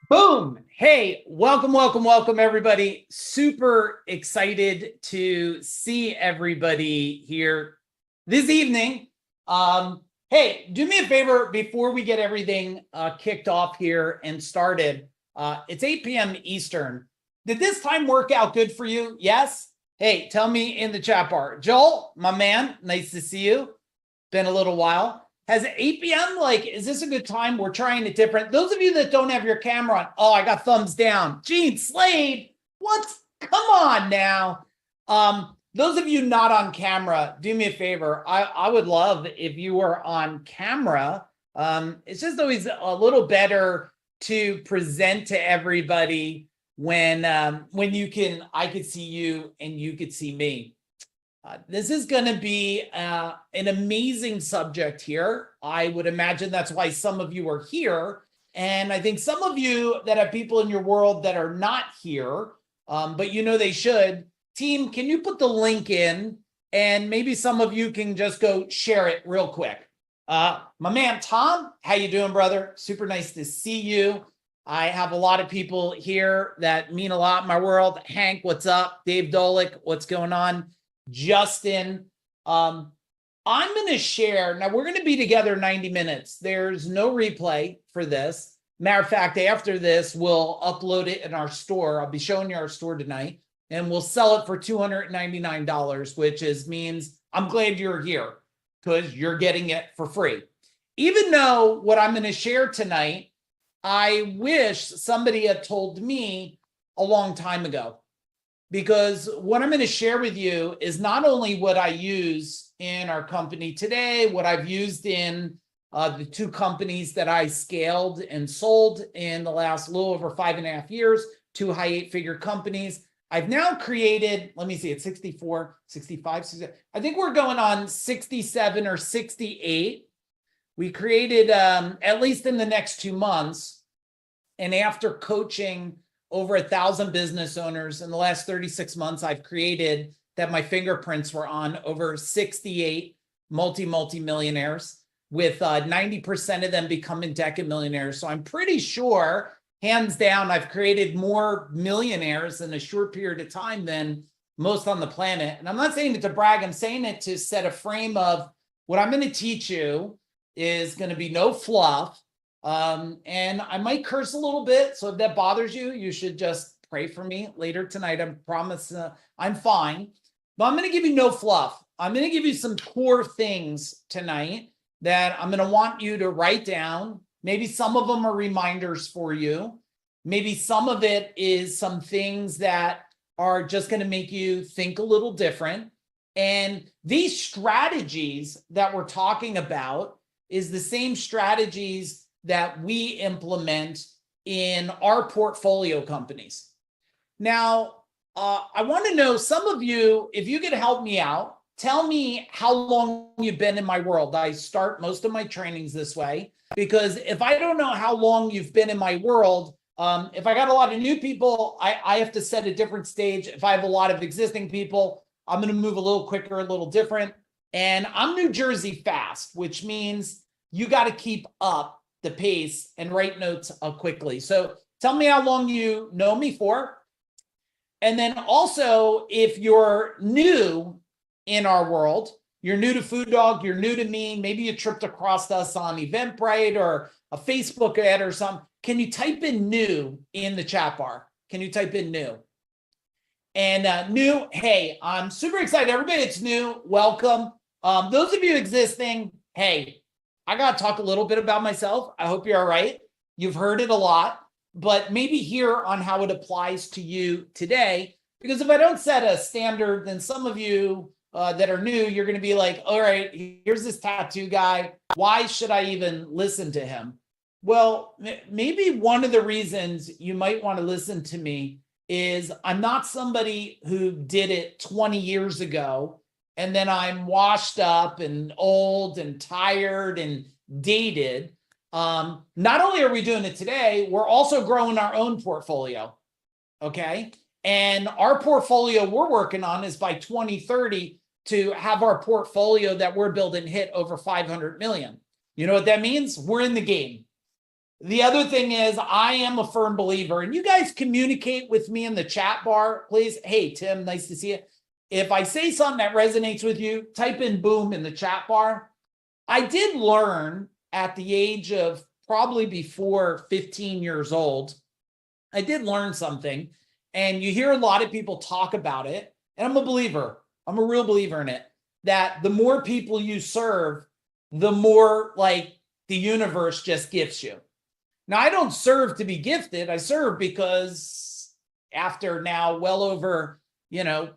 Boom. Hey, welcome, everybody. Super excited to see everybody here this evening. Hey, do me a favor before we get everything kicked off here and started. It's 8 p.m. Eastern. Did this time work out good for you? Yes? Hey, tell me in the chat bar. Joel, my man, nice to see you. Been a little while. Has 8 p.m. is this a good time? We're trying it different. Those of you that don't have your camera on, oh, I got thumbs down. Gene Slade, what? Come on now. Those of you not on camera, do me a favor. I would love if you were on camera. It's just always a little better to present to everybody when I could see you and you could see me. This is going to be an amazing subject here. I would imagine that's why some of you are here. And I think some of you that have people in your world that are not here, but you know they should. Team, can you put the link in? And maybe some of you can just go share it real quick. My man, Tom, how you doing, brother? Super nice to see you. I have a lot of people here that mean a lot in my world. Hank, what's up? Dave Dolick, what's going on? Justin, I'm going to share. Now, we're going to be together 90 minutes. There's no replay for this. Matter of fact, after this, we'll upload it in our store. I'll be showing you our store tonight, and we'll sell it for $299, which means I'm glad you're here because you're getting it for free. Even though what I'm going to share tonight, I wish somebody had told me a long time ago. Because what I'm going to share with you is not only what I use in our company today, what I've used in the two companies that I scaled and sold in the last little over 5.5 years, two high 8-figure companies. I've now created, let me see, it's 64, 65, 67. I think we're going on 67 or 68. We created, at least in the next 2 months, and after coaching over 1,000 business owners in the last 36 months, I've created that my fingerprints were on over 68 multi-millionaires, with 90% of them becoming decamillionaires. So I'm pretty sure, hands down, I've created more millionaires in a short period of time than most on the planet. And I'm not saying it to brag, I'm saying it to set a frame of what I'm going to teach you is going to be no fluff. And I might curse a little bit. So if that bothers you, you should just pray for me later tonight. I promise I'm fine, but I'm going to give you no fluff. I'm going to give you some core things tonight that I'm going to want you to write down. Maybe some of them are reminders for you. Maybe some of it is some things that are just going to make you think a little different. And these strategies that we're talking about is the same strategies that we implement in our portfolio companies. Now, I want to know, some of you, if you could help me out, tell me how long you've been in my world. I start most of my trainings this way, because if I don't know how long you've been in my world, if I got a lot of new people, I have to set a different stage. If I have a lot of existing people, I'm going to move a little quicker, a little different. And I'm New Jersey fast, which means you got to keep up the pace and write notes quickly. So tell me how long you know me for. And then also, if you're new in our world, you're new to Food Dog, you're new to me, maybe you tripped across us on Eventbrite or a Facebook ad or something, can you type in new in the chat bar? Can you type in new? And new, hey, I'm super excited. Everybody that's new, welcome. Those of you existing, hey, I got to talk a little bit about myself. I hope you're all right. You've heard it a lot, but maybe hear on how it applies to you today. Because if I don't set a standard, then some of you that are new, you're going to be like, all right, here's this tattoo guy. Why should I even listen to him? Well, maybe one of the reasons you might want to listen to me is I'm not somebody who did it 20 years ago, and then I'm washed up and old and tired and dated. Not only are we doing it today, we're also growing our own portfolio, okay? And our portfolio we're working on is by 2030 to have our portfolio that we're building hit over 500 million. You know what that means? We're in the game. The other thing is I am a firm believer, and you guys communicate with me in the chat bar, please. Hey, Tim, nice to see you. If I say something that resonates with you, type in boom in the chat bar. I did learn at the age of probably before 15 years old, I did learn something, and you hear a lot of people talk about it, and I'm a believer. I'm a real believer in it, that the more people you serve, the more like the universe just gifts you. Now, I don't serve to be gifted. I serve because after now well over,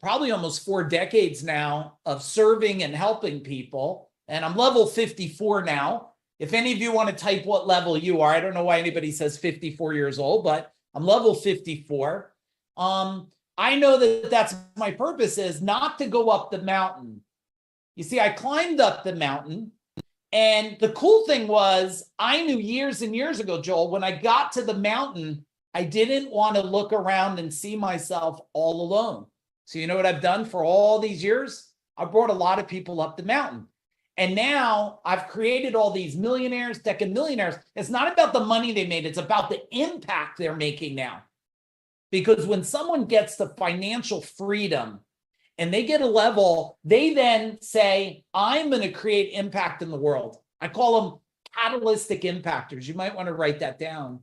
probably almost 4 decades now of serving and helping people, and I'm level 54 now. If any of you want to type what level you are, I don't know why anybody says 54 years old, but I'm level 54. I know that that's my purpose, is not to go up the mountain. You see, I climbed up the mountain. And the cool thing was, I knew years and years ago, Joel, when I got to the mountain, I didn't want to look around and see myself all alone. So you know what I've done for all these years? I brought a lot of people up the mountain. And now I've created all these millionaires, tech and millionaires. It's not about the money they made. It's about the impact they're making now. Because when someone gets the financial freedom and they get a level, they then say, I'm going to create impact in the world. I call them catalytic impactors. You might want to write that down.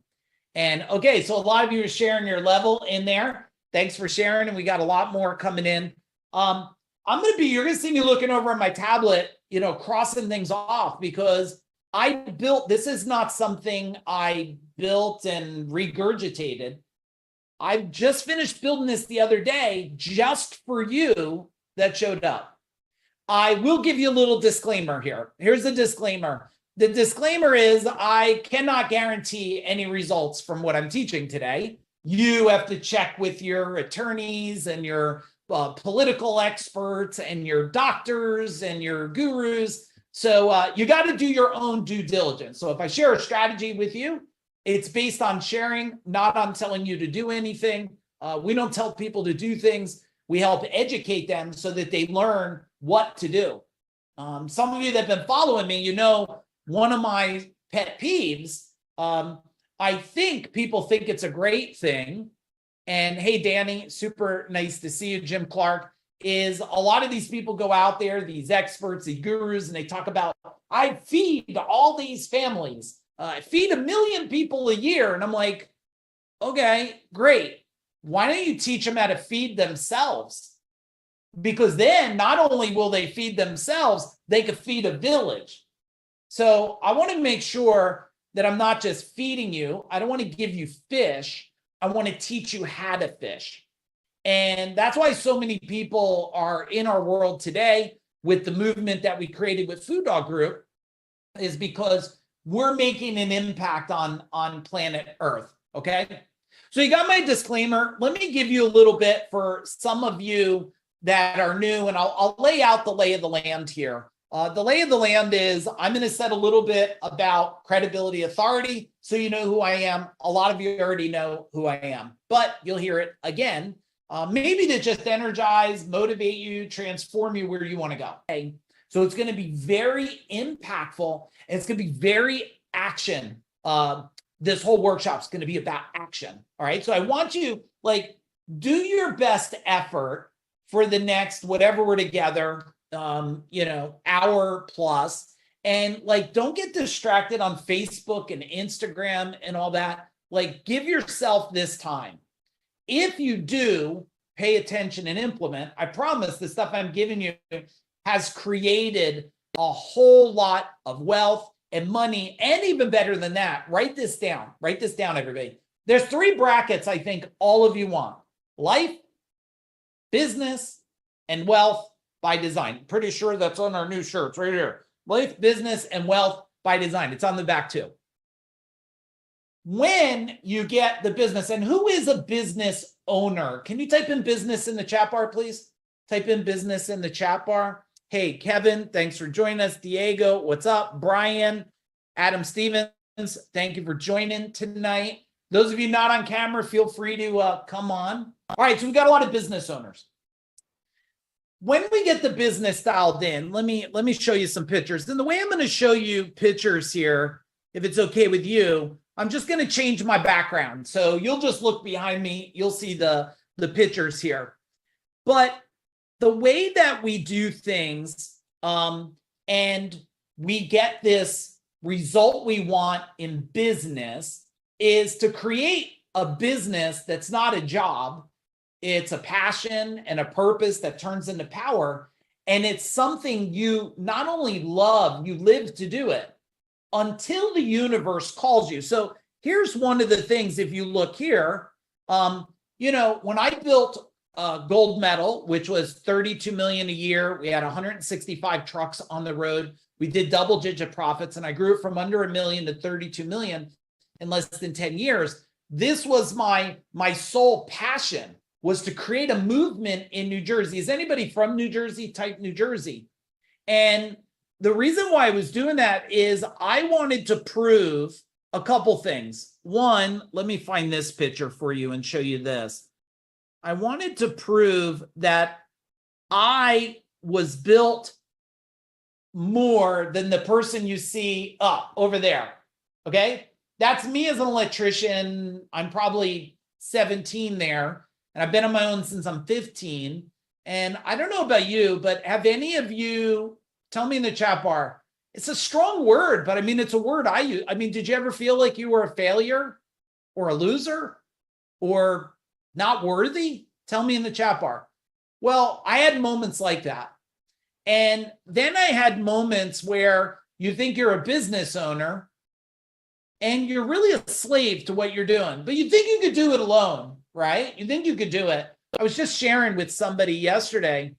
And okay, so a lot of you are sharing your level in there. Thanks for sharing. And we got a lot more coming in. You're going to see me looking over at my tablet, crossing things off, because this is not something I built and regurgitated. I've just finished building this the other day just for you that showed up. I will give you a little disclaimer here. Here's the disclaimer. The disclaimer is I cannot guarantee any results from what I'm teaching today. You have to check with your attorneys and your political experts and your doctors and your gurus. So you got to do your own due diligence. So if I share a strategy with you, it's based on sharing, not on telling you to do anything. We don't tell people to do things. We help educate them so that they learn what to do. Some of you that have been following me, one of my pet peeves, I think people think it's a great thing. And hey, Danny, super nice to see you. Jim Clark, is a lot of these people go out there, these experts, the gurus, and they talk about, I feed all these families. I feed 1 million people a year. And I'm like, okay, great. Why don't you teach them how to feed themselves? Because then not only will they feed themselves, they could feed a village. So I want to make sure that I'm not just feeding you. I don't want to give you fish. I want to teach you how to fish. And that's why so many people are in our world today with the movement that we created with Food Dog Group, is because we're making an impact on planet Earth, okay? So you got my disclaimer. Let me give you a little bit for some of you that are new, and I'll lay out the lay of the land here. The lay of the land is I'm going to set a little bit about credibility, authority, so you know who I am. A lot of you already know who I am, but you'll hear it again, maybe to just energize, motivate you, transform you where you want to go. Okay? So it's going to be very impactful, and it's going to be very action. This whole workshop is going to be about action. All right. So I want you do your best effort for the next, whatever we're together, hour plus, and don't get distracted on Facebook and Instagram and all that. Give yourself this time. If you do pay attention and implement, I promise the stuff I'm giving you has created a whole lot of wealth and money, and even better than that, write this down. Write this down, everybody. There's 3 brackets I think all of you want: life, business, and wealth by design. Pretty sure that's on our new shirts right here. Life, business, and wealth by design. It's on the back too. When you get the business, and who is a business owner? Can you type in business in the chat bar, please? Type in business in the chat bar. Hey, Kevin, thanks for joining us. Diego, what's up? Brian, Adam Stevens, thank you for joining tonight. Those of you not on camera, feel free to come on. All right, so we got a lot of business owners. When we get the business dialed in, let me show you some pictures. And the way I'm going to show you pictures here, if it's okay with you, I'm just going to change my background. So you'll just look behind me. You'll see the pictures here. But the way that we do things, and we get this result we want in business, is to create a business that's not a job. It's a passion and a purpose that turns into power. And it's something you not only love, you live to do it until the universe calls you. So here's one of the things, if you look here, when I built Gold Medal, which was 32 million a year, we had 165 trucks on the road. We did double-digit profits, and I grew it from under $1 million to 32 million in less than 10 years. This was my sole passion, was to create a movement in New Jersey. Is anybody from New Jersey? Type New Jersey. And the reason why I was doing that is I wanted to prove a couple things. One, let me find this picture for you and show you this. I wanted to prove that I was built more than the person you see up over there. Okay? That's me as an electrician. I'm probably 17 there, and I've been on my own since I'm 15. And I don't know about you, but have any of you, tell me in the chat bar, it's a strong word, but I mean, it's a word I use. I mean, did you ever feel like you were a failure or a loser or not worthy? Tell me in the chat bar. Well, I had moments like that. And then I had moments where you think you're a business owner and you're really a slave to what you're doing, but you think you could do it alone, right? You think you could do it. I was just sharing with somebody yesterday.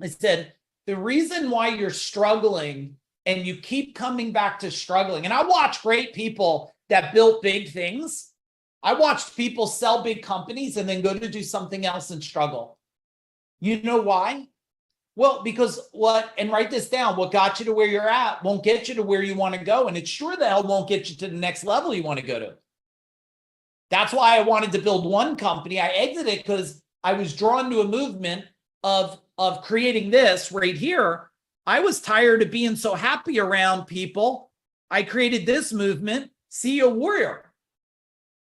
I said, the reason why you're struggling and you keep coming back to struggling, and I watch great people that built big things. I watched people sell big companies and then go to do something else and struggle. You know why? Well, because and write this down, what got you to where you're at won't get you to where you want to go. And it sure the hell won't get you to the next level you want to go to. That's why I wanted to build one company. I exited because I was drawn to a movement of creating this right here. I was tired of being so happy around people. I created this movement, CEO Warrior.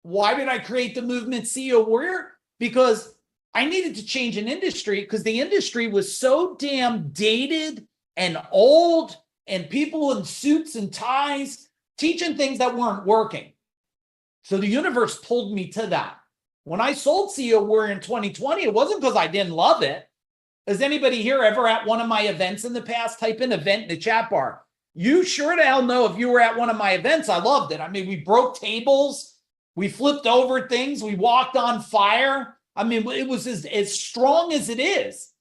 Why did I create the movement CEO Warrior? Because I needed to change an industry, because the industry was so damn dated and old, and people in suits and ties teaching things that weren't working. So the universe pulled me to that. When I sold CEO Warrior in 2020, it wasn't because I didn't love it. Is anybody here ever at one of my events in the past? Type in event in the chat bar. You sure to hell know if you were at one of my events. I loved it. I mean, we broke tables. We flipped over things. We walked on fire. I mean, it was as strong as it is.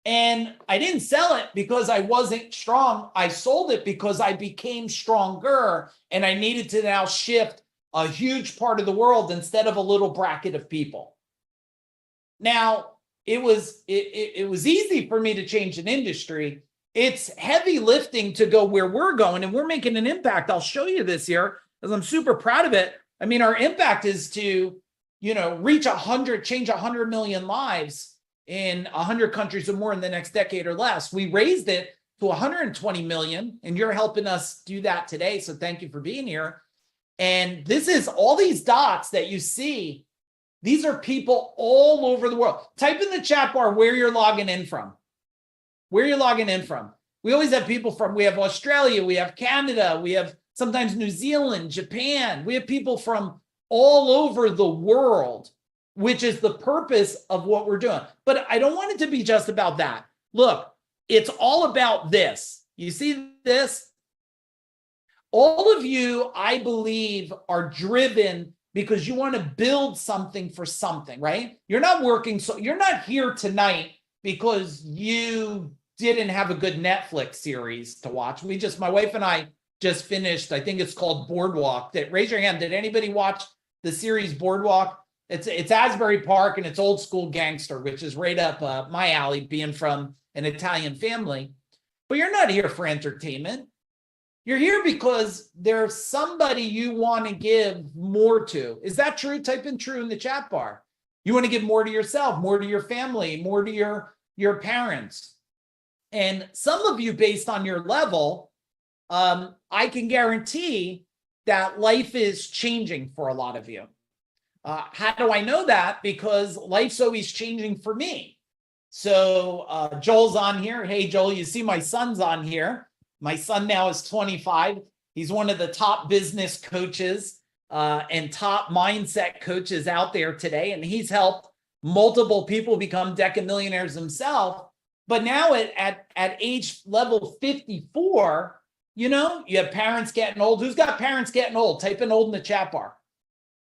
And I didn't sell it because I wasn't strong. I sold it because I became stronger, and I needed to now shift a huge part of the world instead of a little bracket of people. Now, it was easy for me to change an industry. It's heavy lifting to go where we're going, and we're making an impact. I'll show you this here because I'm super proud of it. I mean, our impact is to, reach change 100 million lives in 100 countries or more in the next decade or less. We raised it to 120 million, and you're helping us do that today. So thank you for being here. And this is all these dots that you see. These are people all over the world. Type in the chat bar where you're logging in from. Where you're logging in from. We always have people we have Australia, we have Canada, we have sometimes New Zealand, Japan. We have people from all over the world, which is the purpose of what we're doing. But I don't want it to be just about that. Look, it's all about this. You see this? All of you, I believe, are driven because you want to build something for something, right? You're not working, so you're not here tonight because you didn't have a good Netflix series to watch. My wife and I just finished, I think it's called Boardwalk. Raise your hand. Did anybody watch the series Boardwalk? It's Asbury Park, and it's old school gangster, which is right up my alley, being from an Italian family. But you're not here for entertainment. You're here because there's somebody you want to give more to. Is that true? Type in true in the chat bar. You want to give more to yourself, more to your family, more to your parents. And some of you, based on your level, I can guarantee that life is changing for a lot of you. How do I know that? Because life's always changing for me. So Joel's on here. Hey, Joel, you see my son's on here. My son now is 25. He's one of the top business coaches and top mindset coaches out there today. And he's helped multiple people become decamillionaires himself. But now at age level 54, you know, you have parents getting old. Who's got parents getting old? Type in old in the chat bar.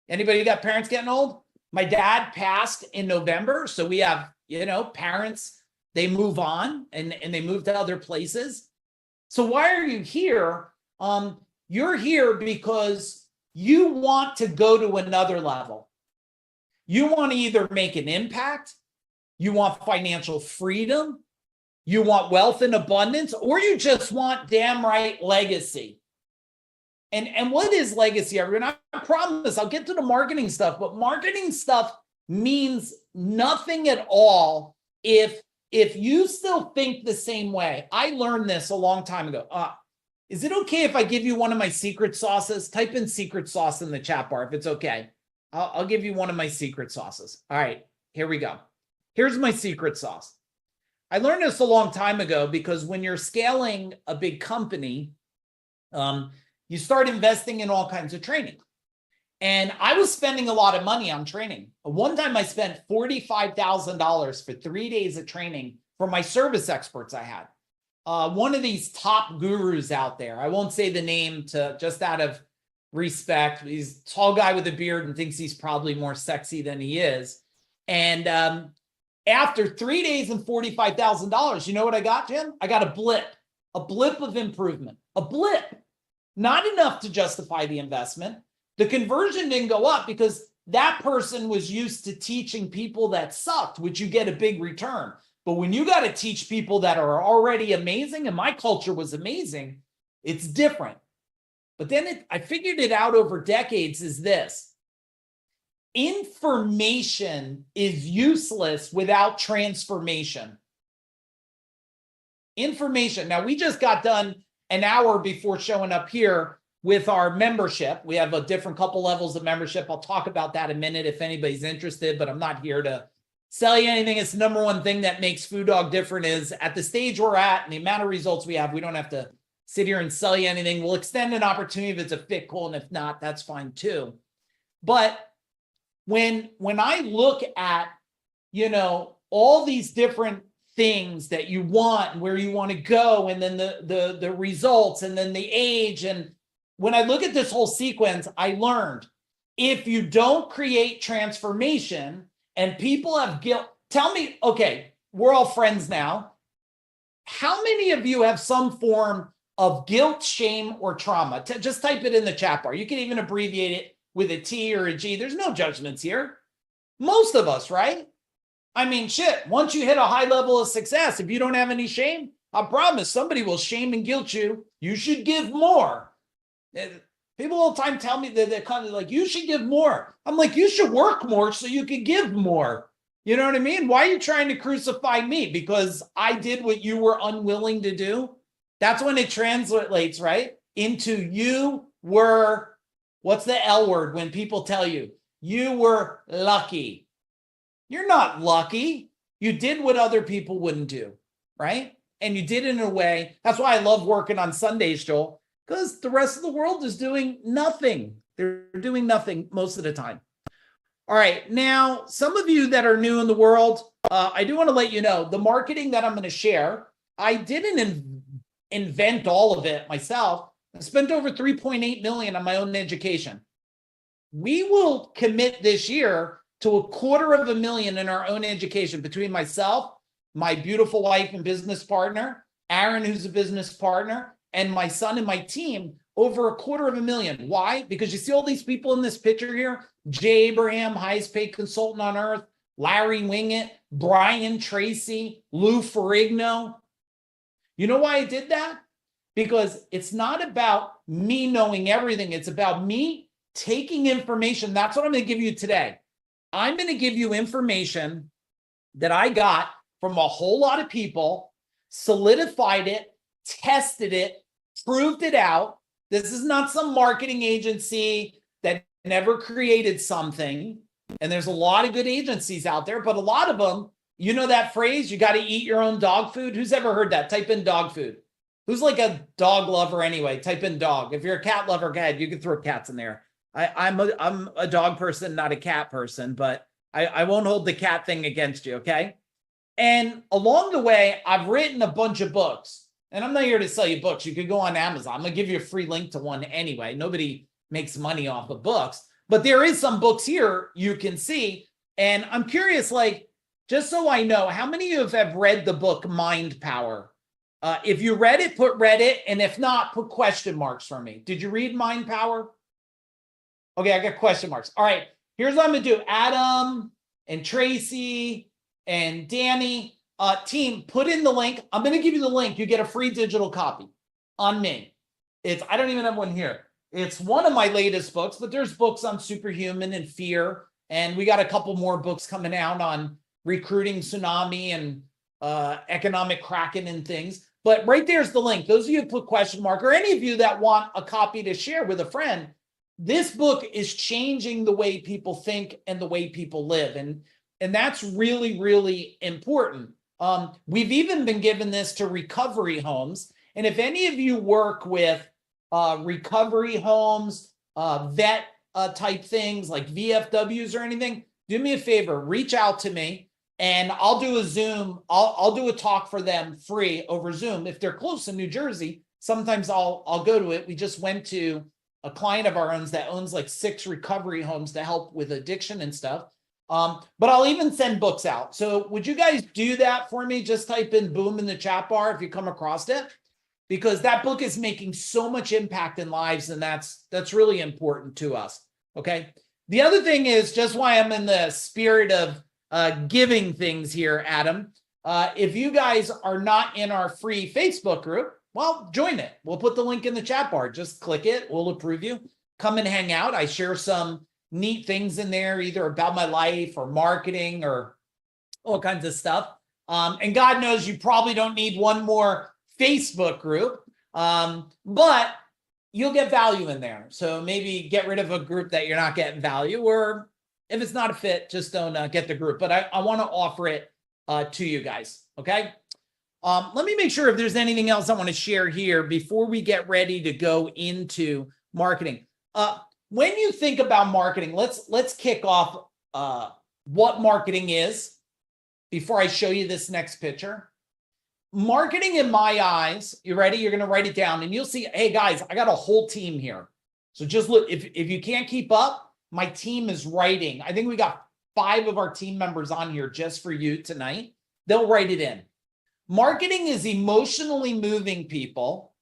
Anybody got parents getting old? My dad passed in November. So we have, you know, parents, they move on and they move to other places. So why are you here? You're here because you want to go to another level. You want to either make an impact, you want financial freedom, you want wealth and abundance, or you just want damn right legacy. And what is legacy, everyone? I promise I'll get to the marketing stuff, but marketing stuff means nothing at all if you still think the same way. I learned this a long time ago. Is it okay if I give you one of my secret sauces? Type in secret sauce in the chat bar if it's okay. I'll give you one of my secret sauces. All right, here we go. Here's my secret sauce. I learned this a long time ago because when you're scaling a big company, you start investing in all kinds of training. And I was spending a lot of money on training. One time I spent $45,000 for 3 days of training for my service experts I had. One of these top gurus out there, I won't say the name to just out of respect. He's a tall guy with a beard and thinks he's probably more sexy than he is. And after 3 days and $45,000, you know what I got, Jim? I got a blip of improvement, a blip. Not enough to justify the investment. The conversion didn't go up because that person was used to teaching people that sucked, which you get a big return. But when you got to teach people that are already amazing, and my culture was amazing, it's different. But then I figured it out over decades is this. Information is useless without transformation. Information. Now, we just got done an hour before showing up here with our membership. We have a different couple levels of membership. I'll talk about that in a minute if anybody's interested, but I'm not here to sell you anything. It's the number one thing that makes Food Dog different is at the stage we're at and the amount of results we have, we don't have to sit here and sell you anything. We'll extend an opportunity if it's a fit, cool, and if not, that's fine too. But when I look at, you know, all these different things that you want and where you want to go, and then the results, and then the age. And when I look at this whole sequence, I learned if you don't create transformation and people have guilt, tell me, okay, we're all friends now. How many of you have some form of guilt, shame, or trauma? Just type it in the chat bar. You can even abbreviate it with a T or a G. There's no judgments here. Most of us, right? I mean, shit, once you hit a high level of success, if you don't have any shame, I promise somebody will shame and guilt you. You should give more. People all the time tell me that they're kind of like, you should give more. I'm like, you should work more so you can give more. You know what I mean? Why are you trying to crucify me? Because I did what you were unwilling to do? That's when it translates, right? Into you were, what's the L word when people tell you? You were lucky. You're not lucky. You did what other people wouldn't do, right? And you did it in a way. That's why I love working on Sundays, Joel, because the rest of the world is doing nothing. They're doing nothing most of the time. All right. Now, some of you that are new in the world, I do want to let you know the marketing that I'm going to share. I didn't invent all of it myself. I spent over 3.8 million on my own education. We will commit this year to $250,000 in our own education between myself, my beautiful wife and business partner, Aaron, who's a business partner, and my son and my team, over $250,000. Why? Because you see all these people in this picture here, Jay Abraham, highest paid consultant on earth, Larry Winget, Brian Tracy, Lou Ferrigno. You know why I did that? Because it's not about me knowing everything. It's about me taking information. That's what I'm going to give you today. I'm going to give you information that I got from a whole lot of people, solidified it, tested it, proved it out, This is not some marketing agency that never created something. And there's a lot of good agencies out there, but a lot of them, you know that phrase, you got to eat your own dog food. Who's ever heard that? Type in dog food. Who's like a dog lover anyway? Type in dog. If you're a cat lover, go ahead. You can throw cats in there. I'm a dog person, not a cat person, but I won't hold the cat thing against you, okay? And along the way, I've written a bunch of books. And I'm not here to sell you books. You could go on Amazon. I'm going to give you a free link to one anyway. Nobody makes money off of books. But there is some books here you can see. And I'm curious, like, just so I know, how many of you have read the book Mind Power? If you read it, put read it. And if not, put question marks for me. Did you read Mind Power? Okay, I got question marks. All right, here's what I'm going to do. Adam and Tracy and Danny, team, put in the link. I'm going to give you the link. You get a free digital copy on me. I don't even have one here. It's one of my latest books, but there's books on superhuman and fear. And we got a couple more books coming out on recruiting tsunami and economic kraken and things. But right there's the link. Those of you who put question mark, or any of you that want a copy to share with a friend, this book is changing the way people think and the way people live. And that's really, really important. We've even been given this to recovery homes. And if any of you work with recovery homes, vet type things like VFWs or anything, do me a favor, reach out to me and I'll do a Zoom. I'll do a talk for them free over Zoom. If they're close in New Jersey, sometimes I'll go to it. We just went to a client of ours that owns like 6 recovery homes to help with addiction and stuff. But I'll even send books out. So would you guys do that for me? Just type in boom in the chat bar if you come across it, because that book is making so much impact in lives. And that's really important to us. Okay. The other thing is, just why I'm in the spirit of giving things here, Adam, if you guys are not in our free Facebook group, well, join it. We'll put the link in the chat bar. Just click it. We'll approve you. Come and hang out. I share some neat things in there, either about my life or marketing or all kinds of stuff. And God knows you probably don't need one more Facebook group, but you'll get value in there. So maybe get rid of a group that you're not getting value, or if it's not a fit, just don't get the group. But I want to offer it to you guys. Okay. Let me make sure if there's anything else I want to share here before we get ready to go into marketing. When you think about marketing, let's kick off what marketing is before I show you this next picture. Marketing in my eyes, you ready? You're going to write it down and you'll see, hey guys, I got a whole team here. So just look, if you can't keep up, my team is writing. I think we got 5 of our team members on here just for you tonight. They'll write it in. Marketing is emotionally moving people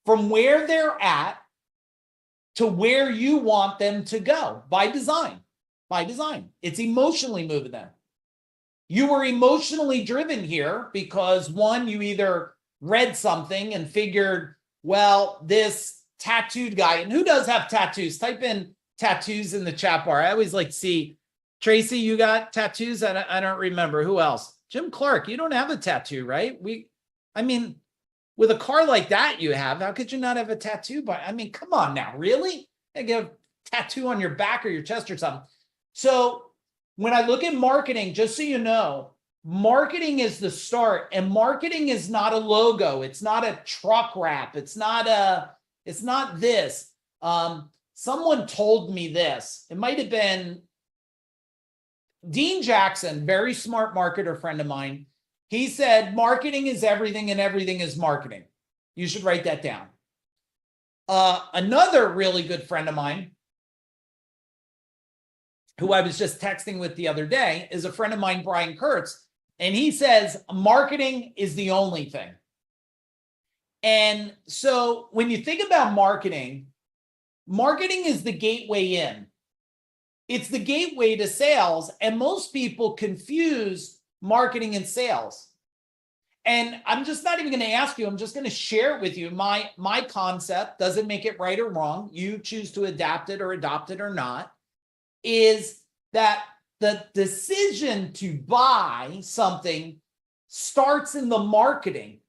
from where they're at to where you want them to go by design. By design. It's emotionally moving them. You were emotionally driven here because, one, you either read something and figured, well, this tattooed guy, and who does have tattoos? Type in tattoos in the chat bar. I always like to see, Tracy, you got tattoos? I don't remember. Who else? Jim Clark, you don't have a tattoo, right? I mean, with a car like that you have, how could you not have a tattoo? But I mean, come on now, really? You get a tattoo on your back or your chest or something. So when I look at marketing, just so you know, marketing is the start, and marketing is not a logo. It's not a truck wrap. It's not this. Someone told me this. It might have been Dean Jackson, very smart marketer friend of mine. He said, marketing is everything and everything is marketing. You should write that down. Another really good friend of mine, who I was just texting with the other day, is a friend of mine, Brian Kurtz. And he says, marketing is the only thing. And so when you think about marketing, marketing is the gateway in. It's the gateway to sales. And most people confuse marketing and sales. And I'm just not even going to ask you. I'm just going to share it with you. My concept, doesn't make it right or wrong. You choose to adapt it or adopt it or not, is that the decision to buy something starts in the marketing.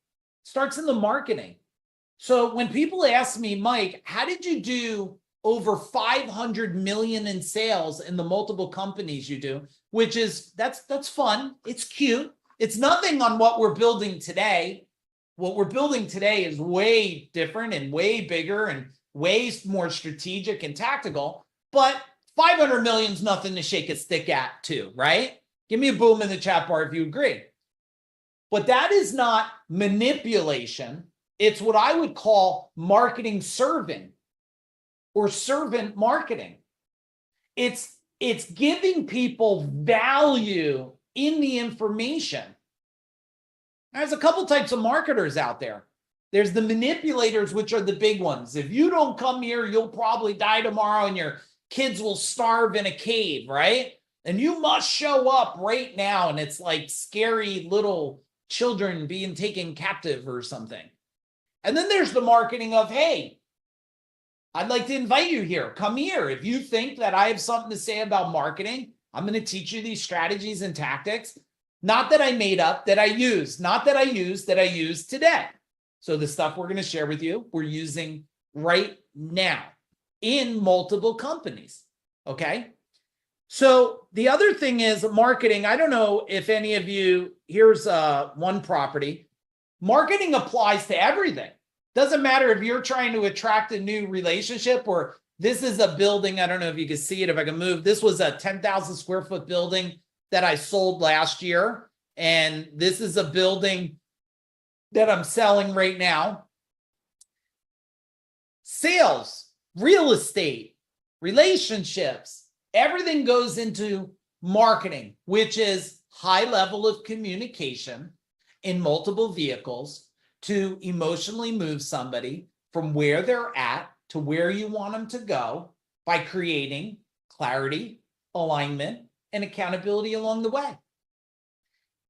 So when people ask me, Mike, how did you do over 500 million in sales in the multiple companies you do, which is, that's fun. It's cute. It's nothing on what we're building today. What we're building today is way different and way bigger and way more strategic and tactical, but 500 million is nothing to shake a stick at too, right? Give me a boom in the chat bar if you agree. But that is not manipulation. It's what I would call marketing serving or servant marketing. It's giving people value in the information. There's a couple types of marketers out there. There's the manipulators, which are the big ones. If you don't come here, you'll probably die tomorrow and your kids will starve in a cave, right? And you must show up right now. And it's like scary little children being taken captive or something. And then there's the marketing of, hey, I'd like to invite you here. Come here. If you think that I have something to say about marketing, I'm going to teach you these strategies and tactics. Not that I made up, that I use. Not that I use, that I use today. So the stuff we're going to share with you, we're using right now in multiple companies. Okay. So the other thing is marketing. I don't know if any of you, here's one property. Marketing applies to everything. Doesn't matter if you're trying to attract a new relationship or this is a building. I don't know if you can see it, if I can move. This was a 10,000 square foot building that I sold last year. And this is a building that I'm selling right now. Sales, real estate, relationships, everything goes into marketing, which is high level of communication in multiple vehicles to emotionally move somebody from where they're at to where you want them to go by creating clarity, alignment, and accountability along the way.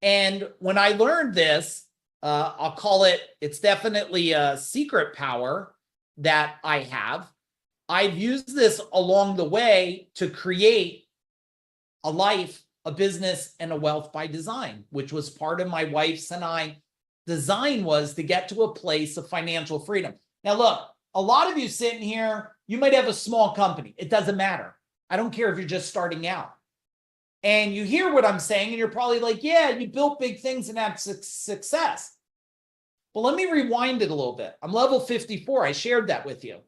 And when I learned this, I'll call it, it's definitely a secret power that I have. I've used this along the way to create a life, a business, and a wealth by design, which was part of my wife's and I design, was to get to a place of financial freedom. Now, look, a lot of you sitting here, you might have a small company. It doesn't matter. I don't care if you're just starting out. And you hear what I'm saying, and you're probably like, yeah, you built big things and had success. But let me rewind it a little bit. I'm level 54. I shared that with you.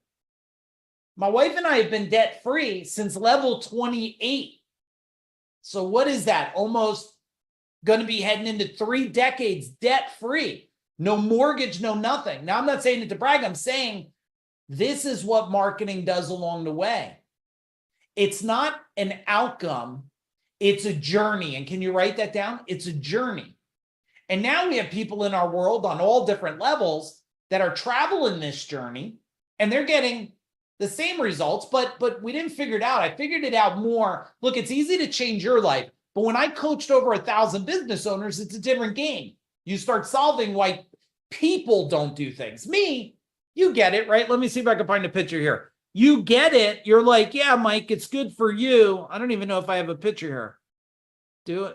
My wife and I have been debt-free since level 28. So what is that? Almost going to be heading into 3 decades debt-free. No mortgage, no nothing. Now, I'm not saying it to brag. I'm saying this is what marketing does along the way. It's not an outcome. It's a journey. And can you write that down? It's a journey. And now we have people in our world on all different levels that are traveling this journey, and they're getting the same results, but we didn't figure it out. I figured it out more. Look, it's easy to change your life, but when I coached over 1,000 business owners, it's a different game. You start solving why people don't do things. Me, you get it, right? Let me see if I can find a picture here. You get it. You're like, yeah, Mike, it's good for you. I don't even know if I have a picture here. Do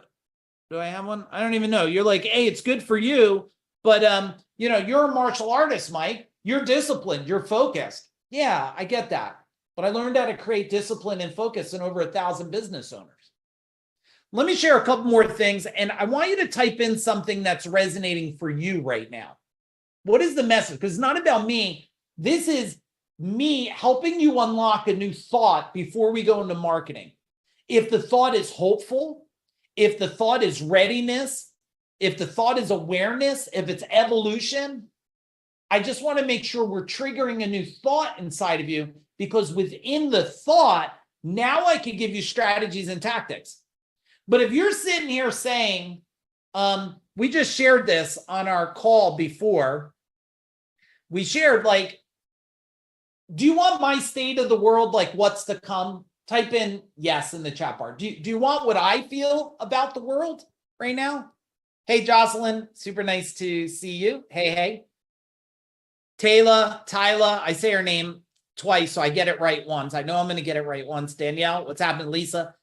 I have one? I don't even know. You're like, hey, it's good for you, but you're a martial artist, Mike. You're disciplined. You're focused. Yeah, I get that. But I learned how to create discipline and focus in over 1,000 business owners. Let me share a couple more things, and I want you to type in something that's resonating for you right now. What is the message? Because it's not about me. This is me helping you unlock a new thought before we go into marketing. If the thought is hopeful, if the thought is readiness, if the thought is awareness, if it's evolution, I just want to make sure we're triggering a new thought inside of you, because within the thought, now I can give you strategies and tactics. But if you're sitting here saying, we just shared this on our call before, we shared, like, do you want my state of the world, like what's to come? Type in yes in the chat bar. Do you want what I feel about the world right now? Hey, Jocelyn, super nice to see you. Hey. Tyla, I say her name twice, so I get it right once. I know I'm going to get it right once. Danielle, what's happening? Lisa.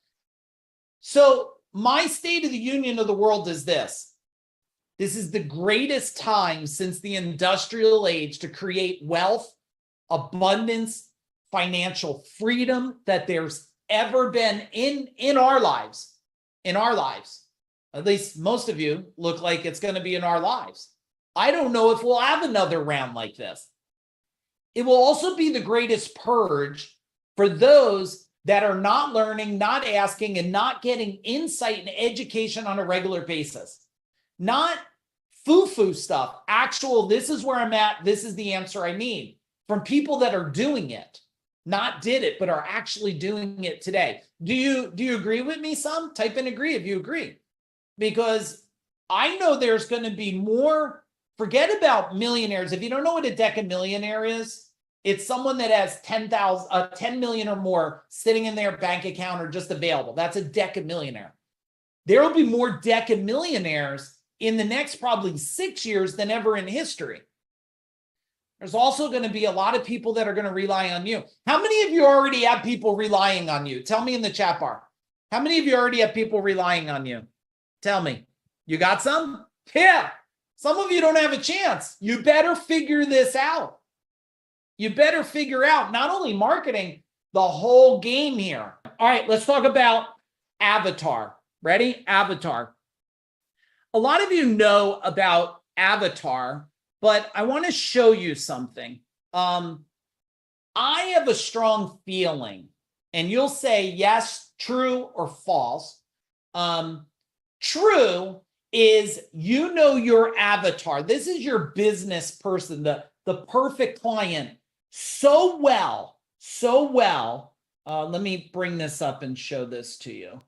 So my state of the union of the world is this. This is the greatest time since the industrial age to create wealth, abundance, financial freedom that there's ever been in our lives. In our lives. At least most of you look like it's going to be in our lives. I don't know if we'll have another round like this. It will also be the greatest purge for those that are not learning, not asking, and not getting insight and education on a regular basis. Not foo-foo stuff. Actual, this is where I'm at. This is the answer I need from people that are doing it. Not did it, but are actually doing it today. Do you agree with me? Some type in agree if you agree, because I know there's going to be more. Forget about millionaires. If you don't know what a decamillionaire is, it's someone that has 10 million or more sitting in their bank account or just available. That's a decamillionaire. There will be more decamillionaires in the next probably 6 years than ever in history. There's also going to be a lot of people that are going to rely on you. How many of you already have people relying on you? Tell me in the chat bar. How many of you already have people relying on you? Tell me. You got some? Yeah. Some of you don't have a chance. You better figure this out. You better figure out not only marketing, the whole game here. All right, let's talk about Avatar. Ready? Avatar. A lot of you know about Avatar, but I want to show you something. I have a strong feeling, and you'll say yes, true, or false. True is you know your avatar. This is your business person, the perfect client so well. Let me bring this up and show this to you.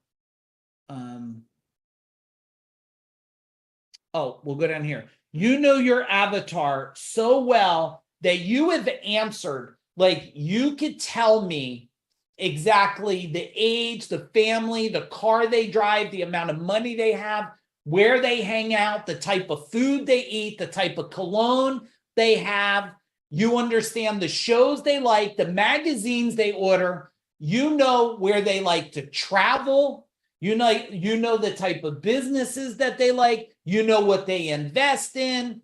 We'll go down here. You know your avatar so well that you have answered, like you could tell me exactly the age, the family, the car they drive, the amount of money they have, where they hang out, the type of food they eat, the type of cologne they have. You understand the shows they like, the magazines they order. You know where they like to travel. You know the type of businesses that they like. You know what they invest in.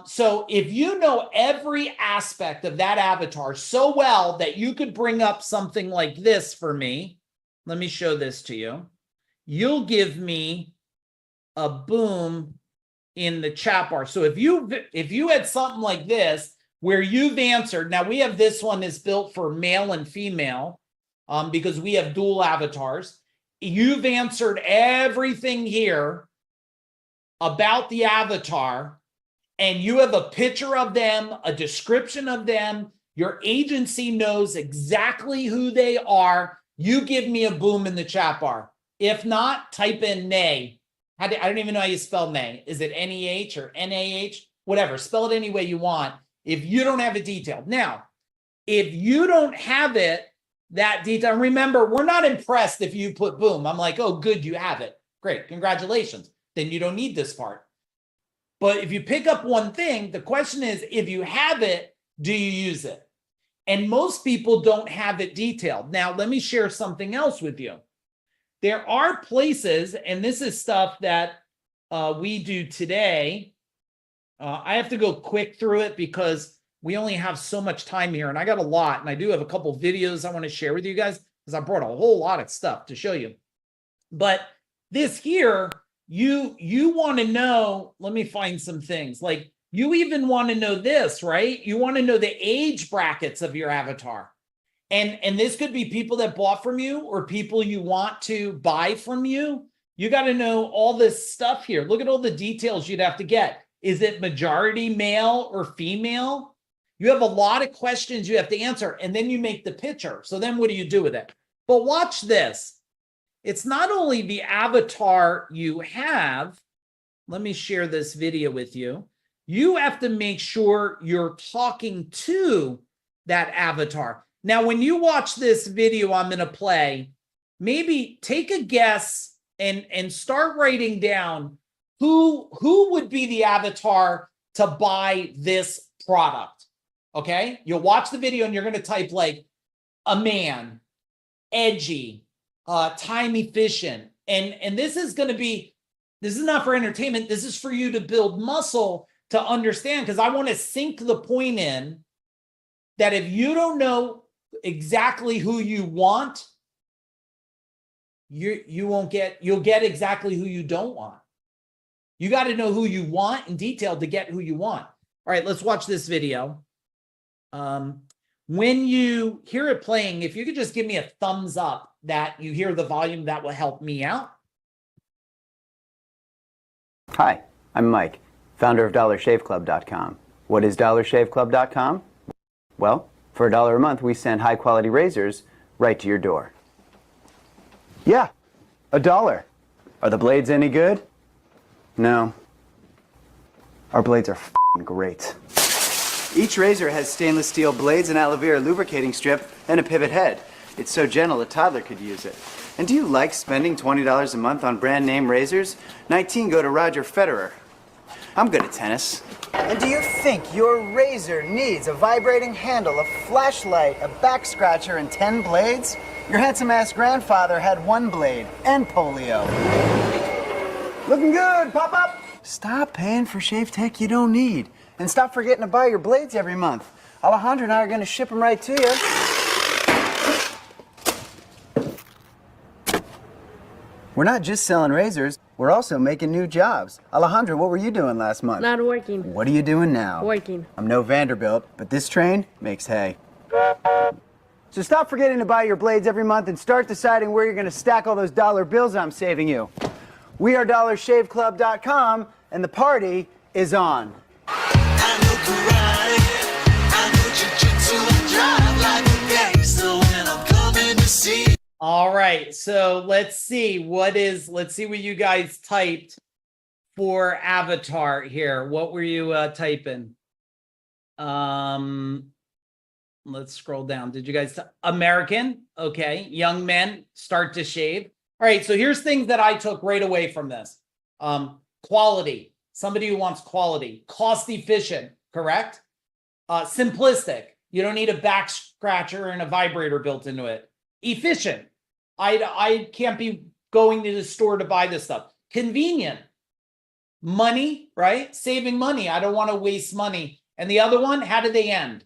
So if you know every aspect of that avatar so well that you could bring up something like this for me, let me show this to you. You'll give me a boom in the chat bar. So if you had something like this where you've answered, now we have this one is built for male and female because we have dual avatars. You've answered everything here about the avatar, and you have a picture of them, a description of them. Your agency knows exactly who they are. You give me a boom in the chat bar. If not, type in nay. I don't even know how you spell nay. Is it N-E-H or N-A-H? Whatever. Spell it any way you want if you don't have it detailed. Now, if you don't have it that detail, remember, we're not impressed if you put boom. I'm like, oh, good, you have it. Great. Congratulations. Then you don't need this part. But if you pick up one thing, the question is, if you have it, do you use it? And most people don't have it detailed. Now, let me share something else with you. There are places, and this is stuff that we do today. I have to go quick through it because we only have so much time here, and I got a lot, and I do have a couple videos I want to share with you guys because I brought a whole lot of stuff to show you. But this here, you want to know, let me find some things. Like you even want to know this, right? You want to know the age brackets of your avatar. And this could be people that bought from you or people you want to buy from you. You got to know all this stuff here. Look at all the details you'd have to get. Is it majority male or female? You have a lot of questions you have to answer, and then you make the picture. So then what do you do with it? But watch this. It's not only the avatar you have. Let me share this video with you. You have to make sure you're talking to that avatar. Now, when you watch this video I'm going to play, maybe take a guess and start writing down who would be the avatar to buy this product. Okay? You'll watch the video and you're going to type like a man, edgy, time efficient. And this is going to be This is not for entertainment. This is for you to build muscle to understand, because I want to sink the point in that if you don't know exactly who you want, you'll get exactly who you don't want. You got to know who you want in detail to get who you want. All right, let's watch this video. When you hear it playing, if you could just give me a thumbs up that you hear the volume, that will help me out. Hi, I'm Mike, founder of DollarShaveClub.com. What is DollarShaveClub.com? Well, for $1 a month, we send high-quality razors right to your door. Yeah, $1. Are the blades any good? No. Our blades are f***ing great. Each razor has stainless steel blades, an aloe vera lubricating strip, and a pivot head. It's so gentle a toddler could use it. And do you like spending $20 a month on brand name razors? 19 go to Roger Federer. I'm good at tennis. And do you think your razor needs a vibrating handle, a flashlight, a back scratcher, and 10 blades? Your handsome-ass grandfather had 1 blade and polio. Looking good, pop up! Stop paying for shave tech you don't need. And stop forgetting to buy your blades every month. Alejandro and I are going to ship them right to you. We're not just selling razors, we're also making new jobs. Alejandro, what were you doing last month? Not working. What are you doing now? Working. I'm no Vanderbilt, but this train makes hay. So stop forgetting to buy your blades every month and start deciding where you're going to stack all those dollar bills I'm saving you. We are DollarShaveClub.com, and the party is on. All right, so let's see what you guys typed for avatar here. What were you typing? Let's scroll down. Did you guys American? Okay, young men start to shave. All right, so here's things that I took right away from this. Quality, somebody who wants quality. Cost efficient, correct? Simplistic, you don't need a back scratcher and a vibrator built into it. Efficient, I can't be going to the store to buy this stuff. Convenient, money, right? Saving money, I don't want to waste money. And the other one, how did they end?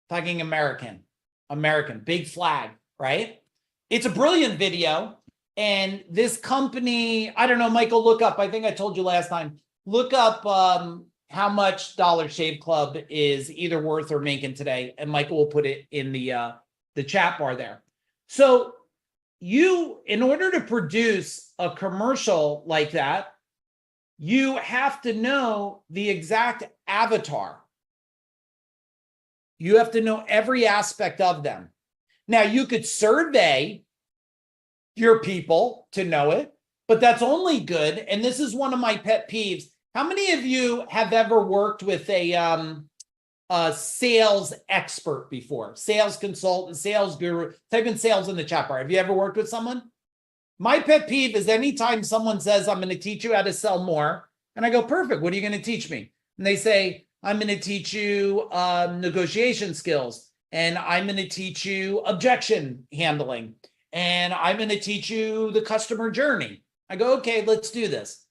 Talking American, big flag, right? It's a brilliant video. And this company, I don't know, Michael, look up, I think I told you last time, look up how much Dollar Shave Club is either worth or making today. And Michael will put it in the chat bar there. So in order to produce a commercial like that, you have to know the exact avatar. You have to know every aspect of them. Now, you could survey your people to know it, but that's only good. And this is one of my pet peeves. How many of you have ever worked with a sales expert before? Sales consultant, sales guru. Type in sales in the chat bar. Have you ever worked with someone? My pet peeve is anytime someone says, I'm going to teach you how to sell more. And I go, perfect. What are you going to teach me? And they say, I'm going to teach you negotiation skills. And I'm going to teach you objection handling. And I'm going to teach you the customer journey. I go, okay, let's do this.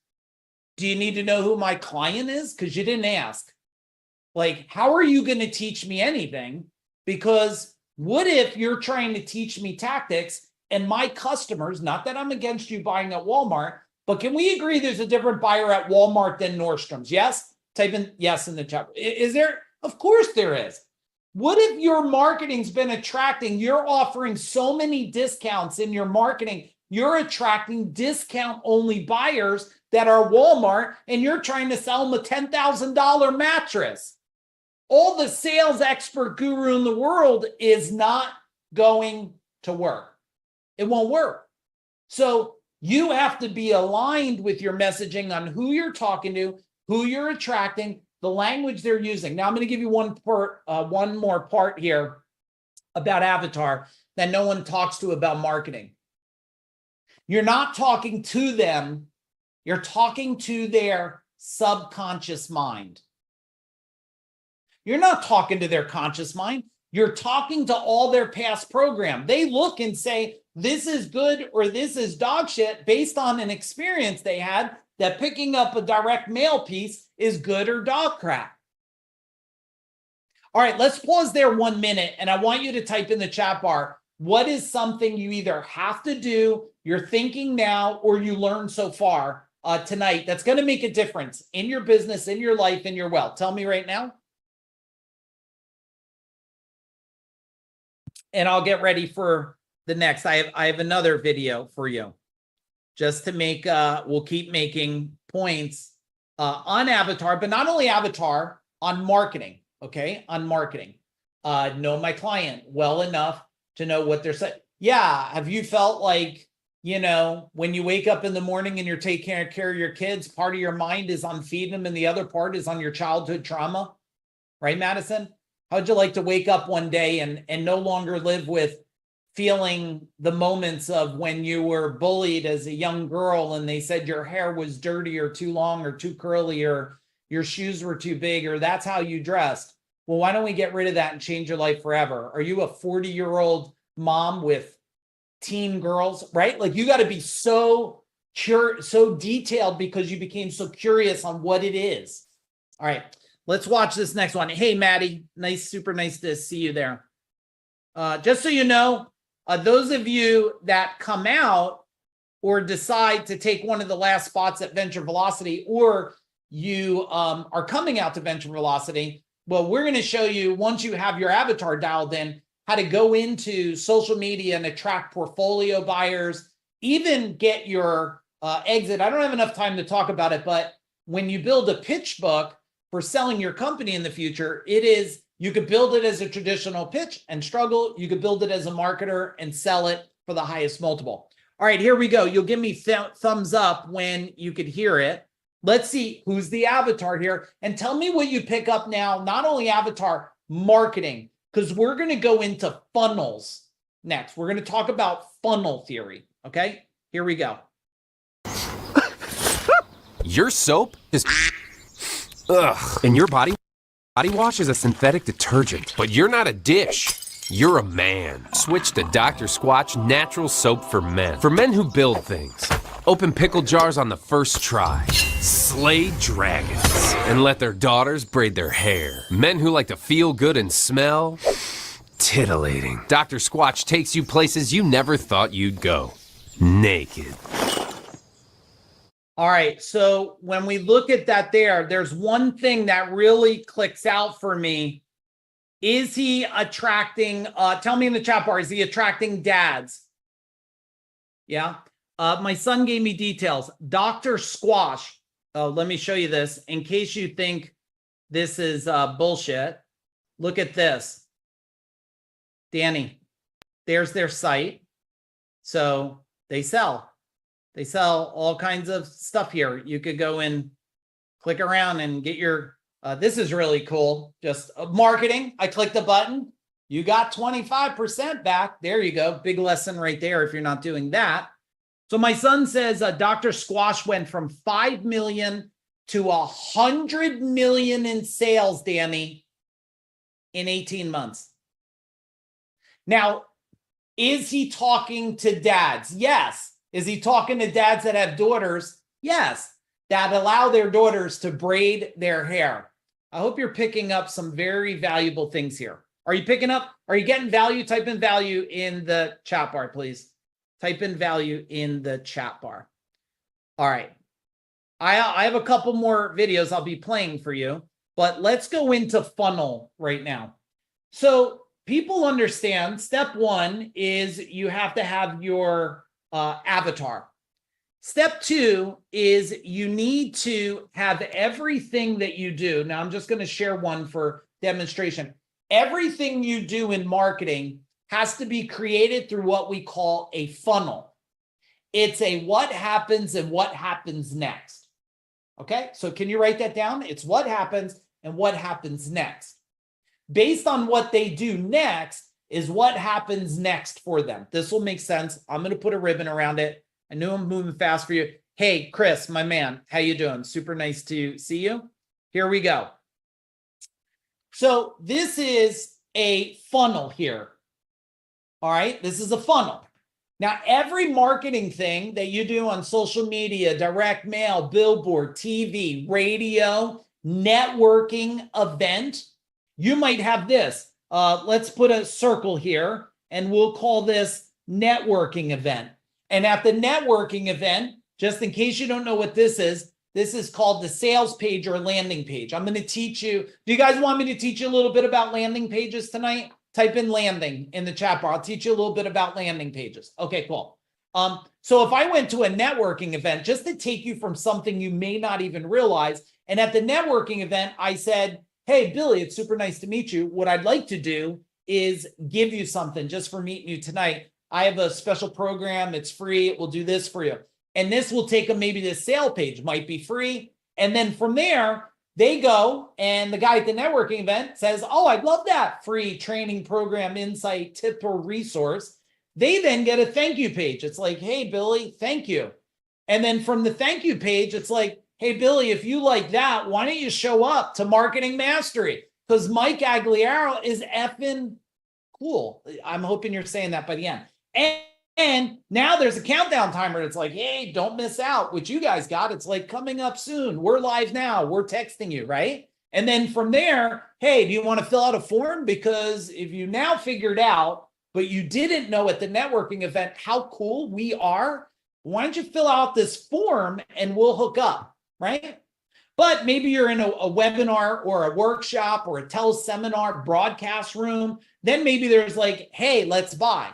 Do you need to know who my client is? Because you didn't ask. Like, how are you going to teach me anything? Because what if you're trying to teach me tactics and my customers, not that I'm against you buying at Walmart, but can we agree there's a different buyer at Walmart than Nordstrom's? Yes? Type in yes in the chat. Is there? Of course there is. What if your marketing's been attracting, you're offering so many discounts in your marketing, you're attracting discount-only buyers that are Walmart, and you're trying to sell them a $10,000 mattress. All the sales expert guru in the world is not going to work. It won't work. So you have to be aligned with your messaging on who you're talking to, who you're attracting, the language they're using. Now I'm going to give you one more part here about avatar that no one talks to about marketing. You're not talking to them. You're talking to their subconscious mind. You're not talking to their conscious mind. You're talking to all their past program. They look and say, this is good or this is dog shit based on an experience they had that picking up a direct mail piece is good or dog crap. All right, let's pause there 1 minute, and I want you to type in the chat bar, what is something you either have to do, you're thinking now, or you learned so far tonight that's going to make a difference in your business, in your life, in your wealth? Tell me right now. And I'll get ready for the next. I have another video for you just to make, we'll keep making points on Avatar, but not only Avatar, on marketing, okay? On marketing. Know my client well enough to know what they're saying. Yeah, have you felt like, you know, when you wake up in the morning and you're taking care of your kids, part of your mind is on feeding them and the other part is on your childhood trauma, right, Madison? How'd you like to wake up one day and no longer live with feeling the moments of when you were bullied as a young girl and they said your hair was dirty or too long or too curly or your shoes were too big or that's how you dressed? Well, why don't we get rid of that and change your life forever? Are you a 40-year-old mom with teen girls, right? Like you got to be so detailed because you became so curious on what it is. All right. Let's watch this next one. Hey, Maddie, super nice to see you there. Just so you know, those of you that come out or decide to take one of the last spots at Venture Velocity, or you are coming out to Venture Velocity, well, we're going to show you, once you have your avatar dialed in, how to go into social media and attract portfolio buyers, even get your exit. I don't have enough time to talk about it, but when you build a pitch book for selling your company in the future, it is, you could build it as a traditional pitch and struggle. You could build it as a marketer and sell it for the highest multiple. All right, here we go. You'll give me thumbs up when you could hear it. Let's see who's the avatar here. And tell me what you pick up now, not only avatar, marketing, because we're going to go into funnels next. We're going to talk about funnel theory. Okay, here we go. Your soap is ugh, and your body wash is a synthetic detergent. But you're not a dish. You're a man. Switch to Dr. Squatch Natural Soap for Men. For men who build things. Open pickle jars on the first try. Slay dragons. And let their daughters braid their hair. Men who like to feel good and smell titillating. Dr. Squatch takes you places you never thought you'd go. Naked. All right, so when we look at that there's one thing that really clicks out for me. Is he attracting, tell me in the chat bar, is he attracting dads? Yeah, my son gave me details. Dr. Squash, let me show you this in case you think this is bullshit. Look at this. Danny, there's their site. So they sell all kinds of stuff here. You could go and click around and get your, this is really cool. Just marketing. I clicked the button. You got 25% back. There you go. Big lesson right there if you're not doing that. So my son says Dr. Squash went from 5 million to 100 million in sales, Danny, in 18 months. Now, is he talking to dads? Yes. Is he talking to dads that have daughters? Yes, that allow their daughters to braid their hair. I hope you're picking up some very valuable things here. Are you picking up? Are you getting value? Type in value in the chat bar, please. Type in value in the chat bar. All right. I have a couple more videos I'll be playing for you, but let's go into funnel right now. So people understand step one is you have to have your avatar. Step two is you need to have everything that you do. Now, I'm just going to share one for demonstration. Everything you do in marketing has to be created through what we call a funnel. It's a what happens and what happens next. Okay, so can you write that down? It's what happens and what happens next. Based on what they do next is what happens next for them. This will make sense. I'm going to put a ribbon around it. I knew I'm moving fast for you. Hey, Chris, my man, how you doing? Super nice to see you. Here we go. So this is a funnel here. All right, this is a funnel. Now, every marketing thing that you do on social media, direct mail, billboard, TV, radio, networking event, you might have this. Let's put a circle here and we'll call this networking event. And at the networking event, just in case you don't know what this is called the sales page or landing page. I'm going to teach you. Do you guys want me to teach you a little bit about landing pages tonight? Type in landing in the chat bar. I'll teach you a little bit about landing pages. Okay, cool. So if I went to a networking event, just to take you from something you may not even realize, and at the networking event, I said, hey, Billy, it's super nice to meet you. What I'd like to do is give you something just for meeting you tonight. I have a special program. It's free. It will do this for you. And this will take them, maybe the sale page might be free. And then from there, they go and the guy at the networking event says, oh, I'd love that free training program, insight, tip, or resource. They then get a thank you page. It's like, hey, Billy, thank you. And then from the thank you page, it's like, hey, Billy, if you like that, why don't you show up to Marketing Mastery? Because Mike Agliaro is effing cool. I'm hoping you're saying that by the end. And now there's a countdown timer. It's like, hey, don't miss out, which you guys got. It's like coming up soon. We're live now. We're texting you, right? And then from there, hey, do you want to fill out a form? Because if you now figured out, but you didn't know at the networking event how cool we are, why don't you fill out this form and we'll hook up, right? But maybe you're in a webinar or a workshop or a teleseminar broadcast room. Then maybe there's like, hey, let's buy.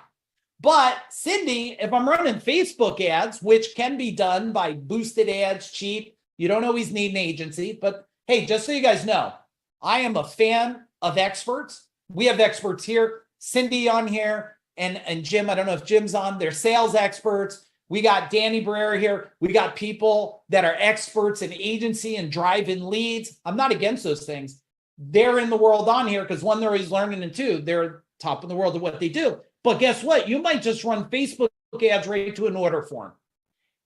But Cindy, if I'm running Facebook ads, which can be done by boosted ads, cheap, you don't always need an agency. But hey, just so you guys know, I am a fan of experts. We have experts here, Cindy on here, and Jim. I don't know if Jim's on. They're sales experts. We got Danny Barrera here. We got people that are experts in agency and drive-in leads. I'm not against those things. They're in the world on here because one, they're always learning, and two, they're top in the world of what they do. But guess what? You might just run Facebook ads right to an order form.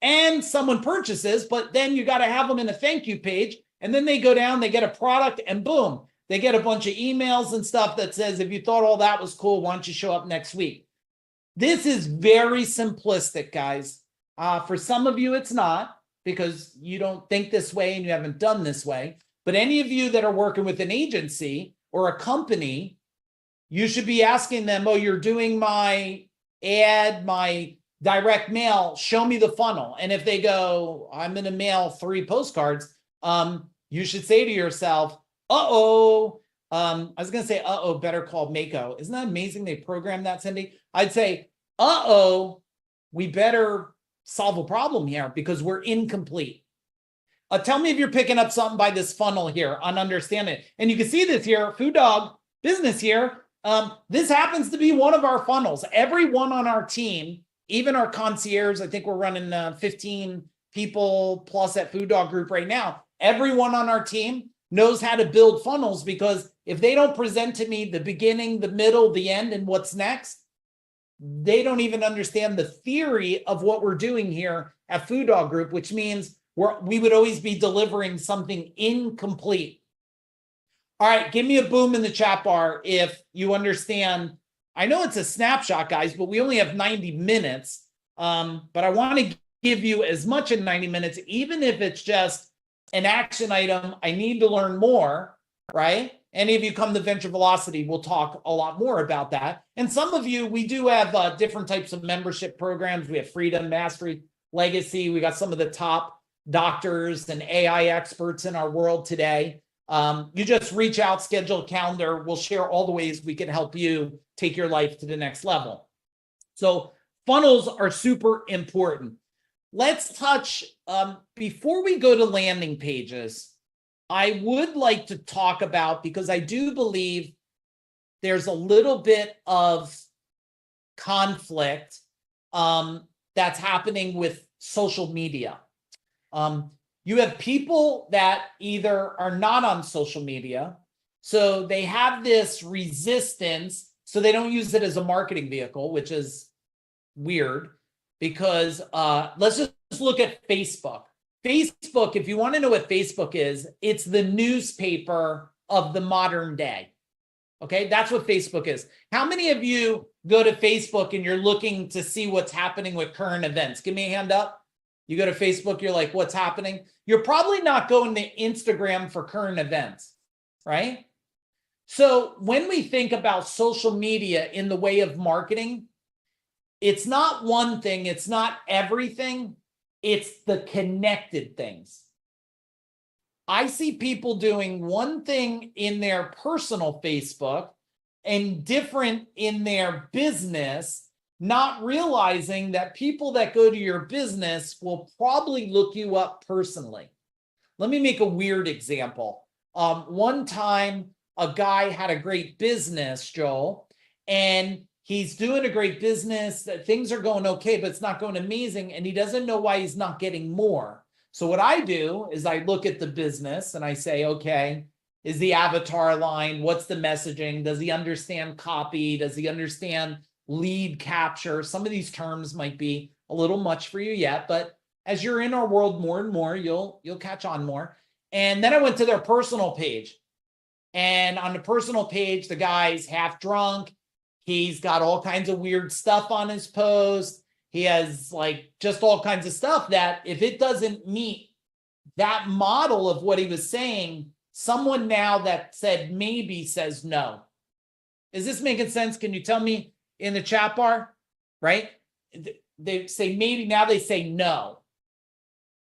And someone purchases, but then you got to have them in a thank you page. And then they go down, they get a product, and boom, they get a bunch of emails and stuff that says, if you thought all that was cool, why don't you show up next week? This is very simplistic, guys. For some of you, it's not, because you don't think this way and you haven't done this way. But any of you that are working with an agency or a company, you should be asking them, oh, you're doing my ad, my direct mail, show me the funnel. And if they go, I'm going to mail 3 postcards, you should say to yourself, uh-oh. I was going to say, uh-oh, better call Mako. Isn't that amazing? They programmed that, Cindy. I'd say, uh-oh, we better solve a problem here because we're incomplete. Tell me if you're picking up something by this funnel here on understanding it. And you can see this here, Food Dog Business here. This happens to be one of our funnels. Everyone on our team, even our concierge, I think we're running 15 people plus at Food Dog Group right now. Everyone on our team knows how to build funnels, because if they don't present to me the beginning, the middle, the end, and what's next, they don't even understand the theory of what we're doing here at Food Dog Group, which means we would always be delivering something incomplete. All right, give me a boom in the chat bar if you understand. I know it's a snapshot, guys, but we only have 90 minutes. But I want to give you as much in 90 minutes, even if it's just an action item. I need to learn more, right? Any of you come to Venture Velocity, we'll talk a lot more about that. And some of you, we do have different types of membership programs. We have Freedom, Mastery, Legacy. We got some of the top doctors and AI experts in our world today. You just reach out, schedule a calendar. We'll share all the ways we can help you take your life to the next level. So funnels are super important. Let's touch, before we go to landing pages, I would like to talk about, because I do believe there's a little bit of conflict that's happening with social media. You have people that either are not on social media, so they have this resistance, so they don't use it as a marketing vehicle, which is weird, because let's just look at Facebook. Facebook, if you want to know what Facebook is, it's the newspaper of the modern day. Okay, that's what Facebook is. How many of you go to Facebook and you're looking to see what's happening with current events? Give me a hand up. You go to Facebook, you're like, what's happening? You're probably not going to Instagram for current events, right? So when we think about social media in the way of marketing, it's not one thing, it's not everything, it's the connected things. I see people doing one thing in their personal Facebook and different in their business, not realizing that people that go to your business will probably look you up personally. Let me make a weird example. One time, a guy had a great business, Joel, and he's doing a great business. Things are going okay, but it's not going amazing, and he doesn't know why he's not getting more. So what I do is I look at the business and I say, okay, is the avatar aligned? What's the messaging? Does he understand copy? Does he understand lead capture? Some of these terms might be a little much for you yet, but as you're in our world more and more, you'll catch on more. And then I went to their personal page. And on the personal page, the guy's half drunk. He's got all kinds of weird stuff on his post. He has like just all kinds of stuff that if it doesn't meet that model of what he was saying, someone now that said maybe says no. Is this making sense? Can you tell me in the chat bar, right? They say maybe, now they say no.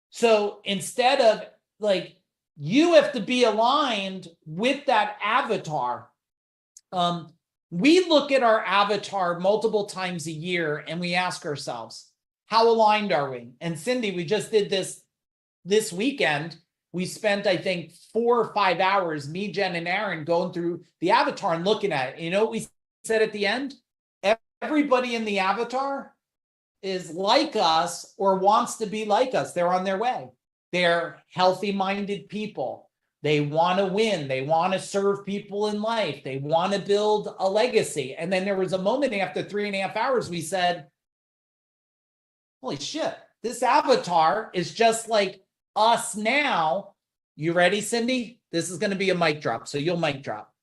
So instead of like, you have to be aligned with that avatar. We look at our avatar multiple times a year and we ask ourselves, how aligned are we? And Cindy, we just did this weekend. We spent, I think, 4 or 5 hours, me, Jen, and Aaron, going through the avatar and looking at it. You know what we said at the end? Everybody in the avatar is like us or wants to be like us. They're on their way. They're healthy-minded people. They want to win. They want to serve people in life. They want to build a legacy. And then there was a moment after 3.5 hours, we said, holy shit, this avatar is just like us now. You ready, Cindy? This is going to be a mic drop, so you'll mic drop.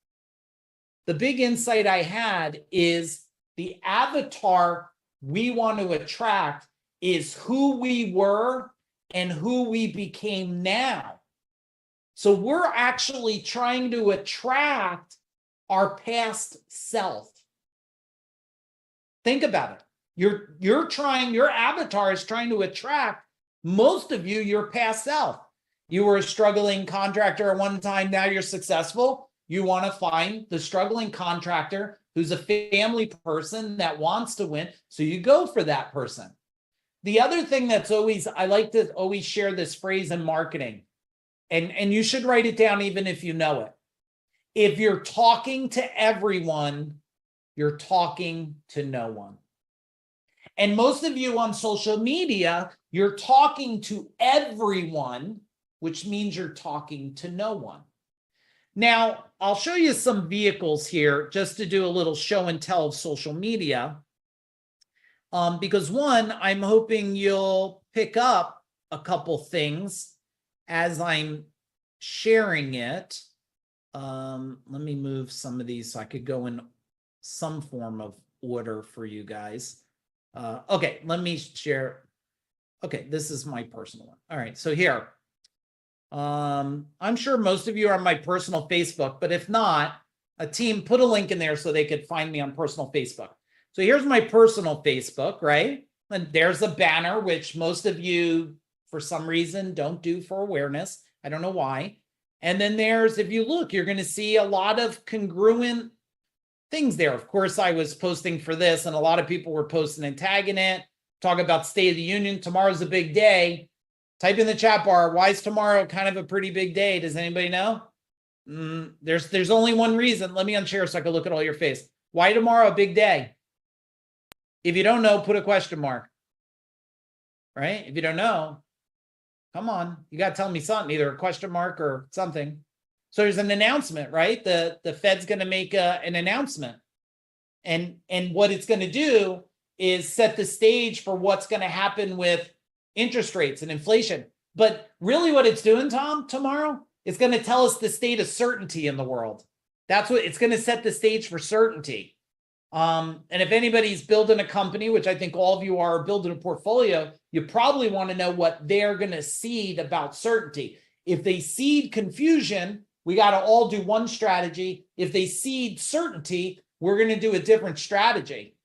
The big insight I had is the avatar we want to attract is who we were and who we became now. So we're actually trying to attract our past self. Think about it. Your avatar is trying to attract, most of you, your past self. You were a struggling contractor at one time, now you're successful. You want to find the struggling contractor who's a family person that wants to win. So you go for that person. The other thing that's always, I like to always share this phrase in marketing, and you should write it down even if you know it. If you're talking to everyone, you're talking to no one. And most of you on social media, you're talking to everyone, which means you're talking to no one. Now, I'll show you some vehicles here just to do a little show and tell of social media. Because one, I'm hoping you'll pick up a couple things as I'm sharing it. Let me move some of these so I could go in some form of order for you guys. Okay, let me share. Okay, this is my personal one. All right, so here. I'm sure most of you are on my personal Facebook, but if not, a team put a link in there so they could find me on personal Facebook. So here's my personal Facebook, right? And there's a banner, which most of you, for some reason, don't do for awareness. I don't know why. And then there's, if you look, you're going to see a lot of congruent things there. Of course, I was posting for this, and a lot of people were posting and tagging it, talk about State of the Union. Tomorrow's a big day. Type in the chat bar, why is tomorrow kind of a pretty big day? Does anybody know? There's only one reason. Let me unshare so I can look at all your face. Why tomorrow a big day? If you don't know, put a question mark. Right? If you don't know, come on. You got to tell me something, either a question mark or something. So there's an announcement, right? The Fed's going to make an announcement. And what it's going to do is set the stage for what's going to happen with interest rates and inflation. But really what it's doing, Tom, tomorrow, it's going to tell us the state of certainty in the world. That's what it's going to set the stage for certainty. And if anybody's building a company, which I think all of you are, building a portfolio, you probably want to know what they're going to seed about certainty. If they seed confusion, we got to all do one strategy. If they seed certainty, we're going to do a different strategy.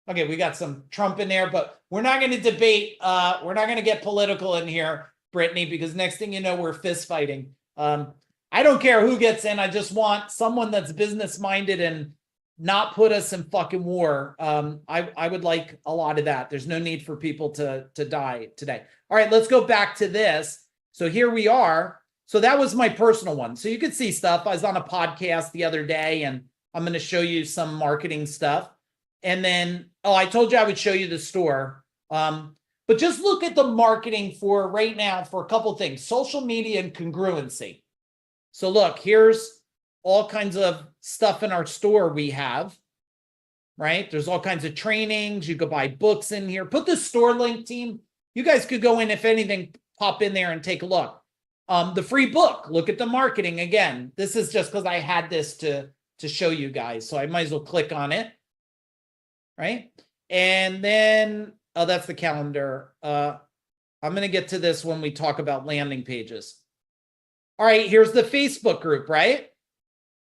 Okay, we got some Trump in there, but we're not going to debate. We're not going to get political in here, Brittany, because next thing you know, we're fist fighting. I don't care who gets in. I just want someone that's business minded and not put us in fucking war. I would like a lot of that. There's no need for people to die today. All right, let's go back to this. So here we are. So that was my personal one. So you could see stuff. I was on a podcast the other day, and I'm going to show you some marketing stuff. And then, I told you I would show you the store. But just look at the marketing for right now for a couple of things: social media and congruency. So look, here's all kinds of stuff in our store we have, right? There's all kinds of trainings. You could buy books in here. Put the store link, team. You guys could go in, if anything, pop in there and take a look. The free book, look at the marketing again. This is just because I had this to show you guys. So I might as well click on it, right? And then, that's the calendar. I'm going to get to this when we talk about landing pages. All right, here's the Facebook group, right?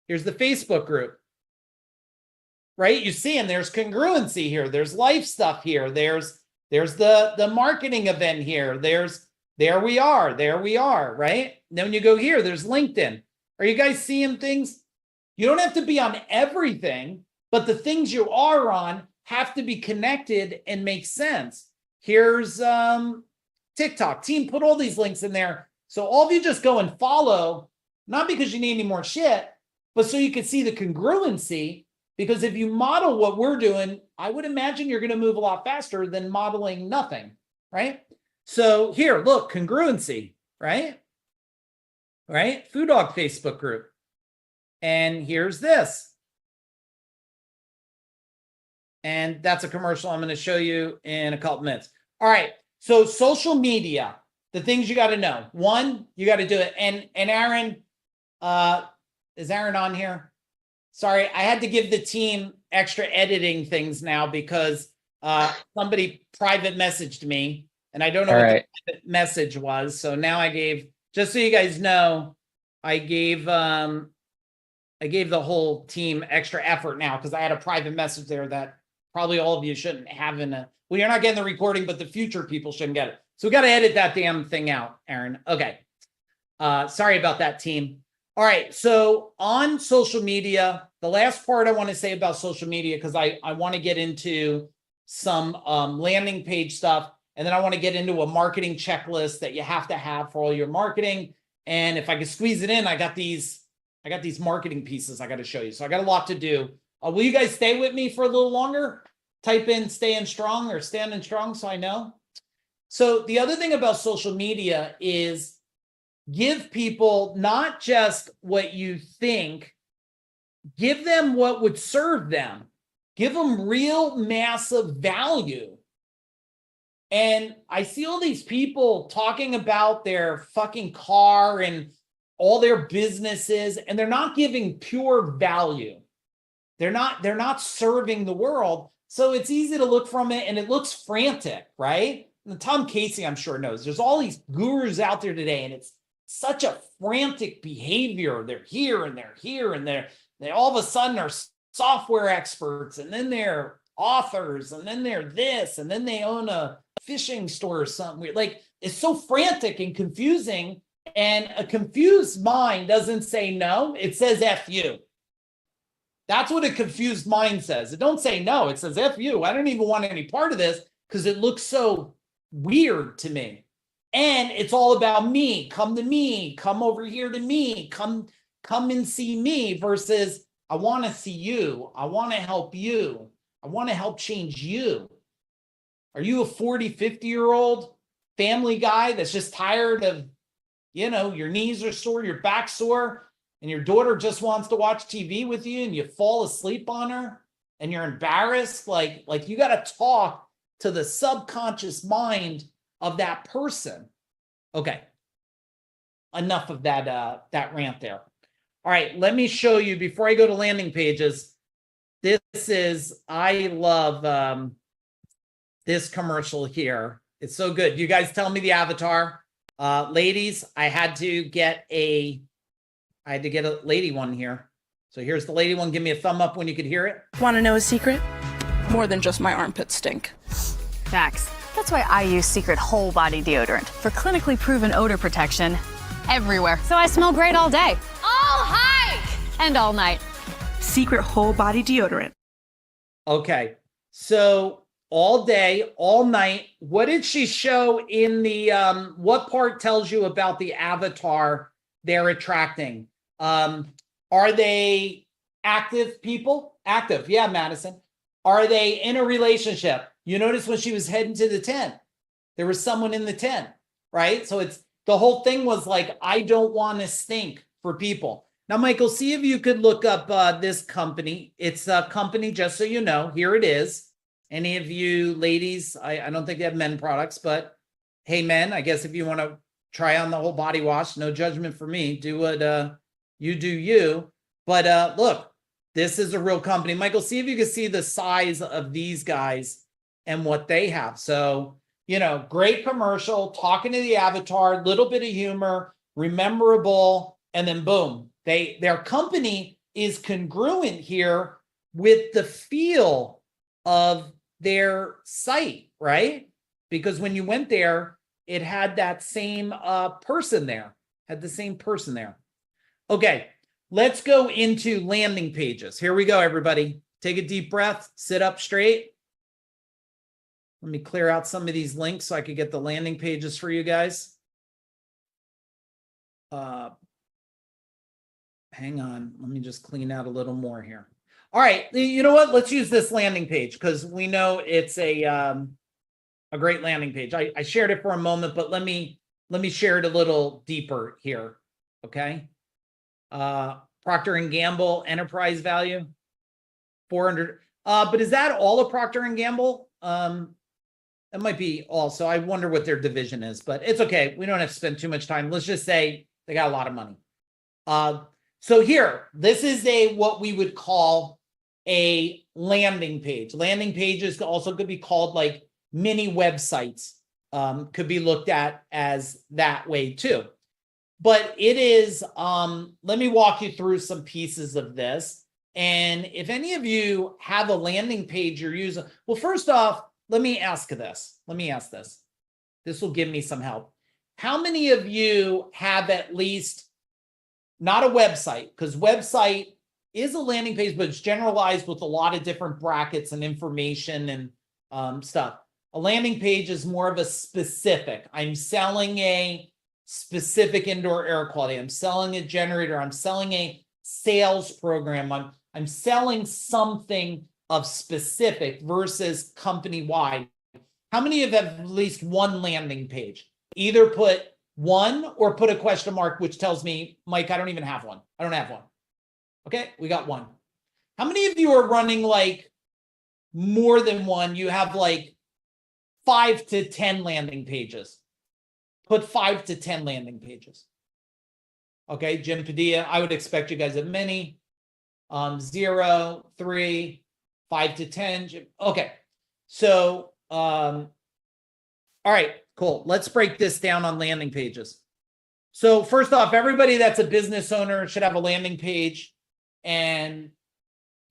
Here's the Facebook group, right? You see, and there's congruency here. There's life stuff here. There's the marketing event here. There we are, right? Then when you go here, there's LinkedIn. Are you guys seeing things? You don't have to be on everything, but the things you are on have to be connected and make sense. Here's TikTok. Team, put all these links in there. So all of you just go and follow, not because you need any more shit, but so you can see the congruency. Because if you model what we're doing, I would imagine you're going to move a lot faster than modeling nothing, right? So here, look, congruency, right? Right? Food Dog Facebook group. And here's this. And that's a commercial I'm going to show you in a couple minutes. All right. So social media, the things you got to know. One, you got to do it. And Aaron, is Aaron on here? Sorry, I had to give the team extra editing things now because somebody private messaged me and I don't know what the private message was. So now I gave, just so you guys know, I gave the whole team extra effort now because I had a private message there that probably all of you shouldn't have in a, well, you're not getting the recording, but the future people shouldn't get it. So we got to edit that damn thing out, Aaron. Okay. Sorry about that, team. All right. So on social media, the last part I want to say about social media, because I want to get into some landing page stuff. And then I want to get into a marketing checklist that you have to have for all your marketing. And if I could squeeze it in, I got these marketing pieces I got to show you. So I got a lot to do. Will you guys stay with me for a little longer? Type in staying strong or standing strong so I know. So the other thing about social media is give people not just what you think, give them what would serve them. Give them real massive value. And I see all these people talking about their fucking car and all their businesses, and they're not giving pure value. They're not serving the world. So it's easy to look from it and it looks frantic, right? And Tom Casey, I'm sure, knows there's all these gurus out there today, and it's such a frantic behavior. They're here and they're here and they all of a sudden are software experts, and then they're authors, and then they're this, and then they own a fishing store or something weird. Like, it's so frantic and confusing, and a confused mind doesn't say no, it says F you. That's what a confused mind says. It don't say no, it says F you. I don't even want any part of this because it looks so weird to me. And it's all about me. Come to me. Come over here to me. Come and see me versus I want to see you. I want to help you. I want to help change you. Are you a 40, 50-year-old family guy that's just tired of, your knees are sore, your back's sore, and your daughter just wants to watch TV with you and you fall asleep on her and you're embarrassed? Like you got to talk to the subconscious mind of that person. Okay. Enough of that rant there. All right, let me show you before I go to landing pages. I love this commercial here. It's so good. You guys tell me the avatar. Ladies, I had to get a lady one here. So here's the lady one. Give me a thumb up when you could hear it. Want to know a secret? More than just my armpits stink. Facts. That's why I use Secret Whole Body Deodorant for clinically proven odor protection everywhere. So I smell great all day. All hike! And all night. Secret Whole Body Deodorant. Okay. So all day, all night. What did she show in the, what part tells you about the avatar they're attracting? Are they active people? Active. Yeah, Madison. Are they in a relationship? You notice when she was heading to the tent, there was someone in the tent, right? So it's the whole thing was like, I don't want to stink for people. Now, Michael, see if you could look up this company. It's a company, just so you know, here it is. Any of you ladies, I don't think they have men products, but hey, men, I guess if you want to try on the whole body wash, no judgment for me. Do what you do you. But look, this is a real company. Michael, see if you can see the size of these guys and what they have. So, you know, great commercial, talking to the avatar, little bit of humor, rememberable, and then boom, their company is congruent here with the feel of their site, right? Because when you went there, it had that same person there, had the same person there. Okay, let's go into landing pages. Here we go, everybody. Take a deep breath, sit up straight. Let me clear out some of these links so I could get the landing pages for you guys. Hang on, let me just clean out a little more here. All right, you know what? Let's use this landing page because we know it's a great landing page. I shared it for a moment, but let me share it a little deeper here. Okay. Procter & Gamble enterprise value, 400. But is that all of Procter & Gamble? It might be also. I wonder what their division is, but it's okay. We don't have to spend too much time. Let's just say they got a lot of money. So here, this is what we would call a landing page. Landing pages also could be called like mini websites. Could be looked at as that way too. But it is, let me walk you through some pieces of this. And if any of you have a landing page you're using, well, first off, let me ask this. This will give me some help. How many of you have at least, not a website, because website is a landing page, but it's generalized with a lot of different brackets and information and stuff. A landing page is more of a specific. I'm selling a specific indoor air quality. I'm selling a generator. I'm selling a sales program. I'm selling something of specific versus company-wide. How many of you have at least one landing page? Either put one or put a question mark, which tells me, Mike, I don't even have one. I don't have one. Okay, we got one. How many of you are running like more than one? You have like 5 to 10 landing pages. Put 5 to 10 landing pages. Okay, Jim Padilla, I would expect you guys have many. 0, 3, 5 to 10. Okay, so, all right, cool. Let's break this down on landing pages. So first off, everybody that's a business owner should have a landing page and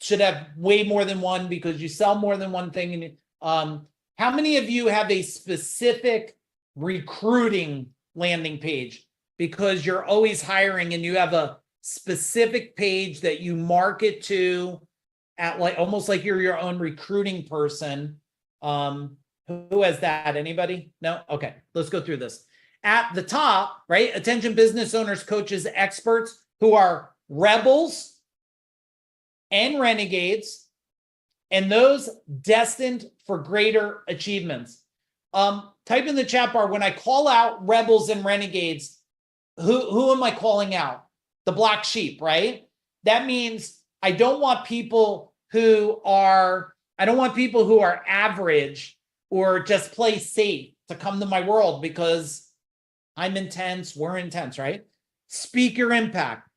should have way more than one because you sell more than one thing. How many of you have a specific recruiting landing page because you're always hiring and you have a specific page that you market to at like almost like you're your own recruiting person? Who has that? Anybody? No? Okay, let's go through this. At the top, right? Attention business owners, coaches, experts who are rebels and renegades, and those destined for greater achievements. Type in the chat bar, when I call out rebels and renegades, who am I calling out? The black sheep, right? That means I don't want people who are average or just play safe to come to my world because I'm intense, we're intense, right? Speak your impact.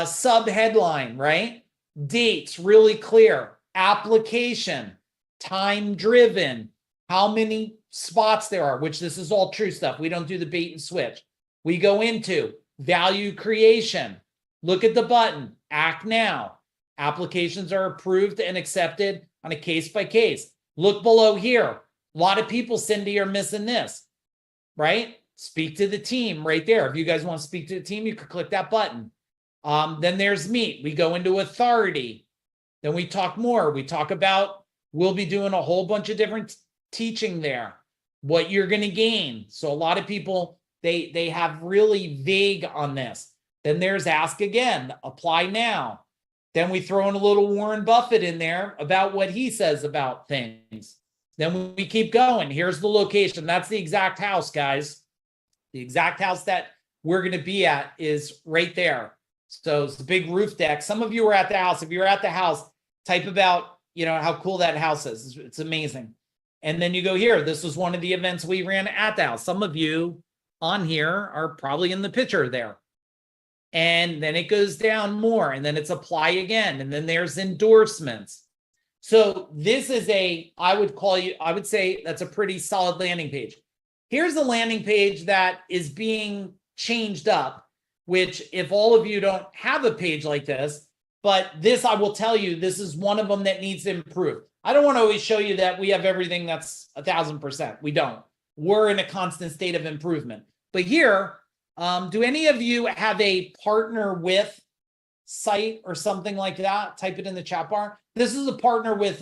sub headline, right? Dates, really clear. Application, time driven, how many spots there are, which this is all true stuff. We don't do the bait and switch. We go into value creation. Look at the button, act now. Applications are approved and accepted on a case by case. Look below here. A lot of people, Cindy, are missing this, right? Speak to the team right there. If you guys want to speak to the team, you could click that button. Then there's meet. We go into authority. Then we talk more. We talk about, we'll be doing a whole bunch of different teaching there, what you're going to gain. So a lot of people, they have really vague on this. Then there's ask again, apply now. Then we throw in a little Warren Buffett in there about what he says about things. Then we keep going. Here's the location. That's the exact house, guys. The exact house that we're going to be at is right there. So it's a big roof deck. Some of you are at the house. If you're at the house, type about, how cool that house is. It's amazing. And then you go here. This was one of the events we ran at the house. Some of you on here are probably in the picture there. And then it goes down more, and then it's apply again. And then there's endorsements. So this is I would say that's a pretty solid landing page. Here's a landing page that is being changed up, which if all of you don't have a page like this, but this, I will tell you, this is one of them that needs to improve. I don't want to always show you that we have everything that's 1,000%. We don't. We're in a constant state of improvement. But here, do any of you have a partner with site or something like that? Type it in the chat bar. This is a partner with,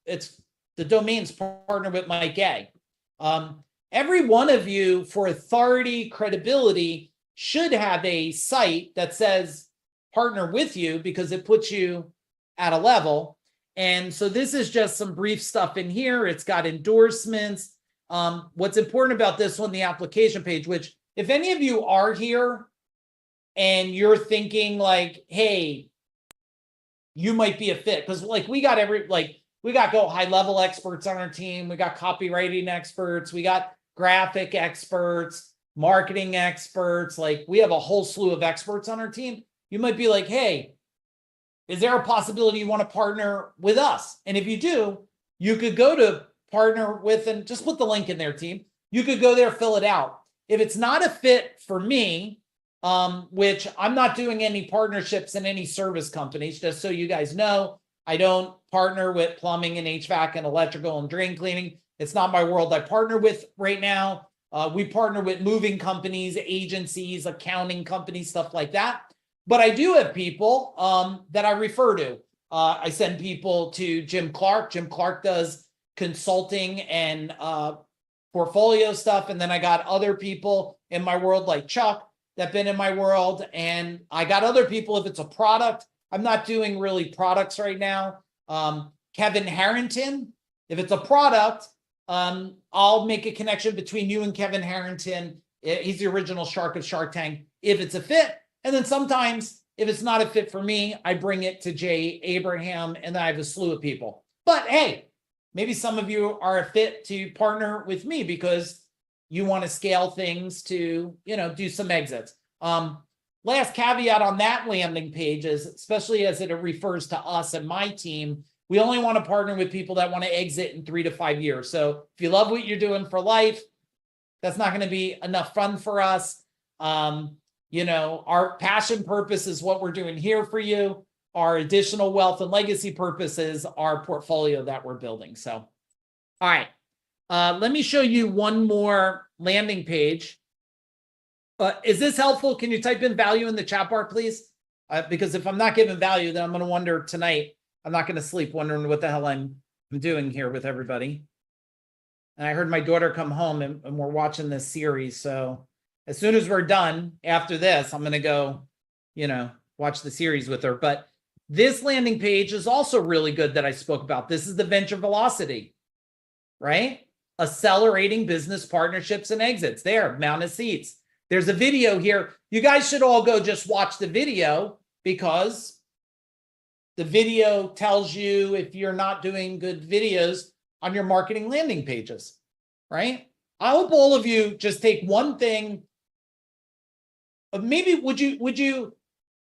it's the domain's partner with Mike A. Every one of you, for authority, credibility, should have a site that says partner with you, because it puts you at a level. And so this is just some brief stuff in here. It's got endorsements. What's important about this one, the application page, which if any of you are here and you're thinking like, hey, you might be a fit, because we got go high level experts on our team. We got copywriting experts. We got graphic experts, marketing experts. We have a whole slew of experts on our team. You might be like, hey, is there a possibility you want to partner with us? And if you do, you could go to partner with, and just put the link in there, team. You could go there, fill it out. If it's not a fit for me, which I'm not doing any partnerships in any service companies, just so you guys know, I don't partner with plumbing and HVAC and electrical and drain cleaning. It's not my world I partner with right now. We partner with moving companies, agencies, accounting companies, stuff like that. But I do have people that I refer to. I send people to Jim Clark. Jim Clark does consulting and portfolio stuff. And then I got other people in my world like Chuck that been in my world. And I got other people, if it's a product, I'm not doing really products right now. Kevin Harrington, if it's a product, I'll make a connection between you and Kevin Harrington. He's the original shark of Shark Tank, if it's a fit. And then sometimes if it's not a fit for me, I bring it to Jay Abraham, and then I have a slew of people. But hey, maybe some of you are a fit to partner with me because you want to scale things to, do some exits. Last caveat on that landing page is, especially as it refers to us and my team, we only want to partner with people that want to exit in 3 to 5 years. So if you love what you're doing for life, that's not going to be enough fun for us. Our passion purpose is what we're doing here for you. Our additional wealth and legacy purpose is our portfolio that we're building. So, all right, let me show you one more landing page. Is this helpful? Can you type in value in the chat bar, please? Because if I'm not giving value, then I'm going to wonder tonight. I'm not going to sleep wondering what the hell I'm doing here with everybody. And I heard my daughter come home and we're watching this series. So as soon as we're done after this, I'm going to go, watch the series with her. But this landing page is also really good that I spoke about. This is the Venture Velocity, right? Accelerating business partnerships and exits. There, amount of seats. There's a video here. You guys should all go just watch the video, because the video tells you if you're not doing good videos on your marketing landing pages, right? I hope all of you just take one thing. Maybe would you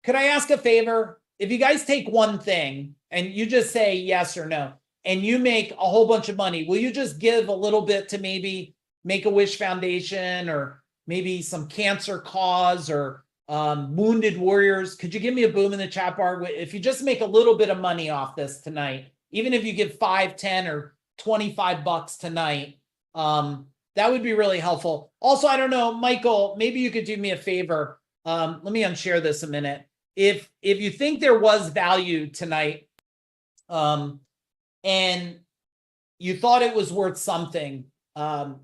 could I ask a favor? If you guys take one thing and you just say yes or no, and you make a whole bunch of money, will you just give a little bit to maybe Make-A-Wish Foundation or maybe some cancer cause or Wounded Warriors? Could you give me a boom in the chat bar? If you just make a little bit of money off this tonight, even if you give 5, 10, or $25 tonight, that would be really helpful. Also, I don't know, Michael, maybe you could do me a favor. Let me unshare this a minute. If you think there was value tonight, and you thought it was worth something, I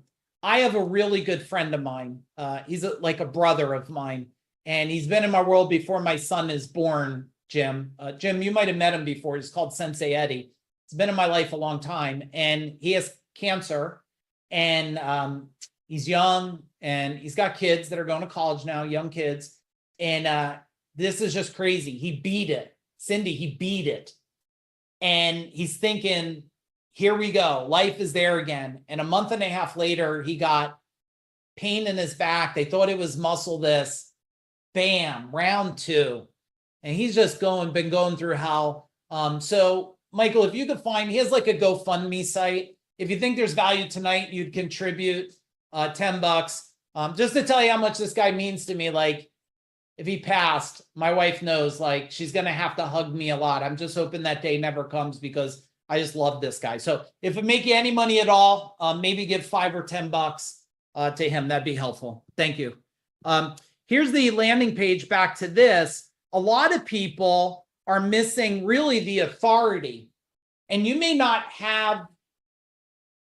have a really good friend of mine. He's like a brother of mine, and he's been in my world before my son is born, Jim. Jim, you might have met him before. He's called Sensei Eddie. He's been in my life a long time, and he has cancer, and he's young, and he's got kids that are going to college now, young kids. And this is just crazy. He beat it. Cindy, he beat it. And he's thinking, here we go. Life is there again. And a month and a half later, he got pain in his back. They thought it was muscle this. Bam, round 2. And he's just been going through hell. So Michael, if you could find, he has like a GoFundMe site. If you think there's value tonight, you'd contribute $10. Just to tell you how much this guy means to me. Like, if he passed, my wife knows, like, she's going to have to hug me a lot. I'm just hoping that day never comes because I just love this guy. So if it make you any money at all, maybe give $5 or $10 to him. That'd be helpful. Thank you. Here's the landing page. Back to this. A lot of people are missing really the authority. And you may not have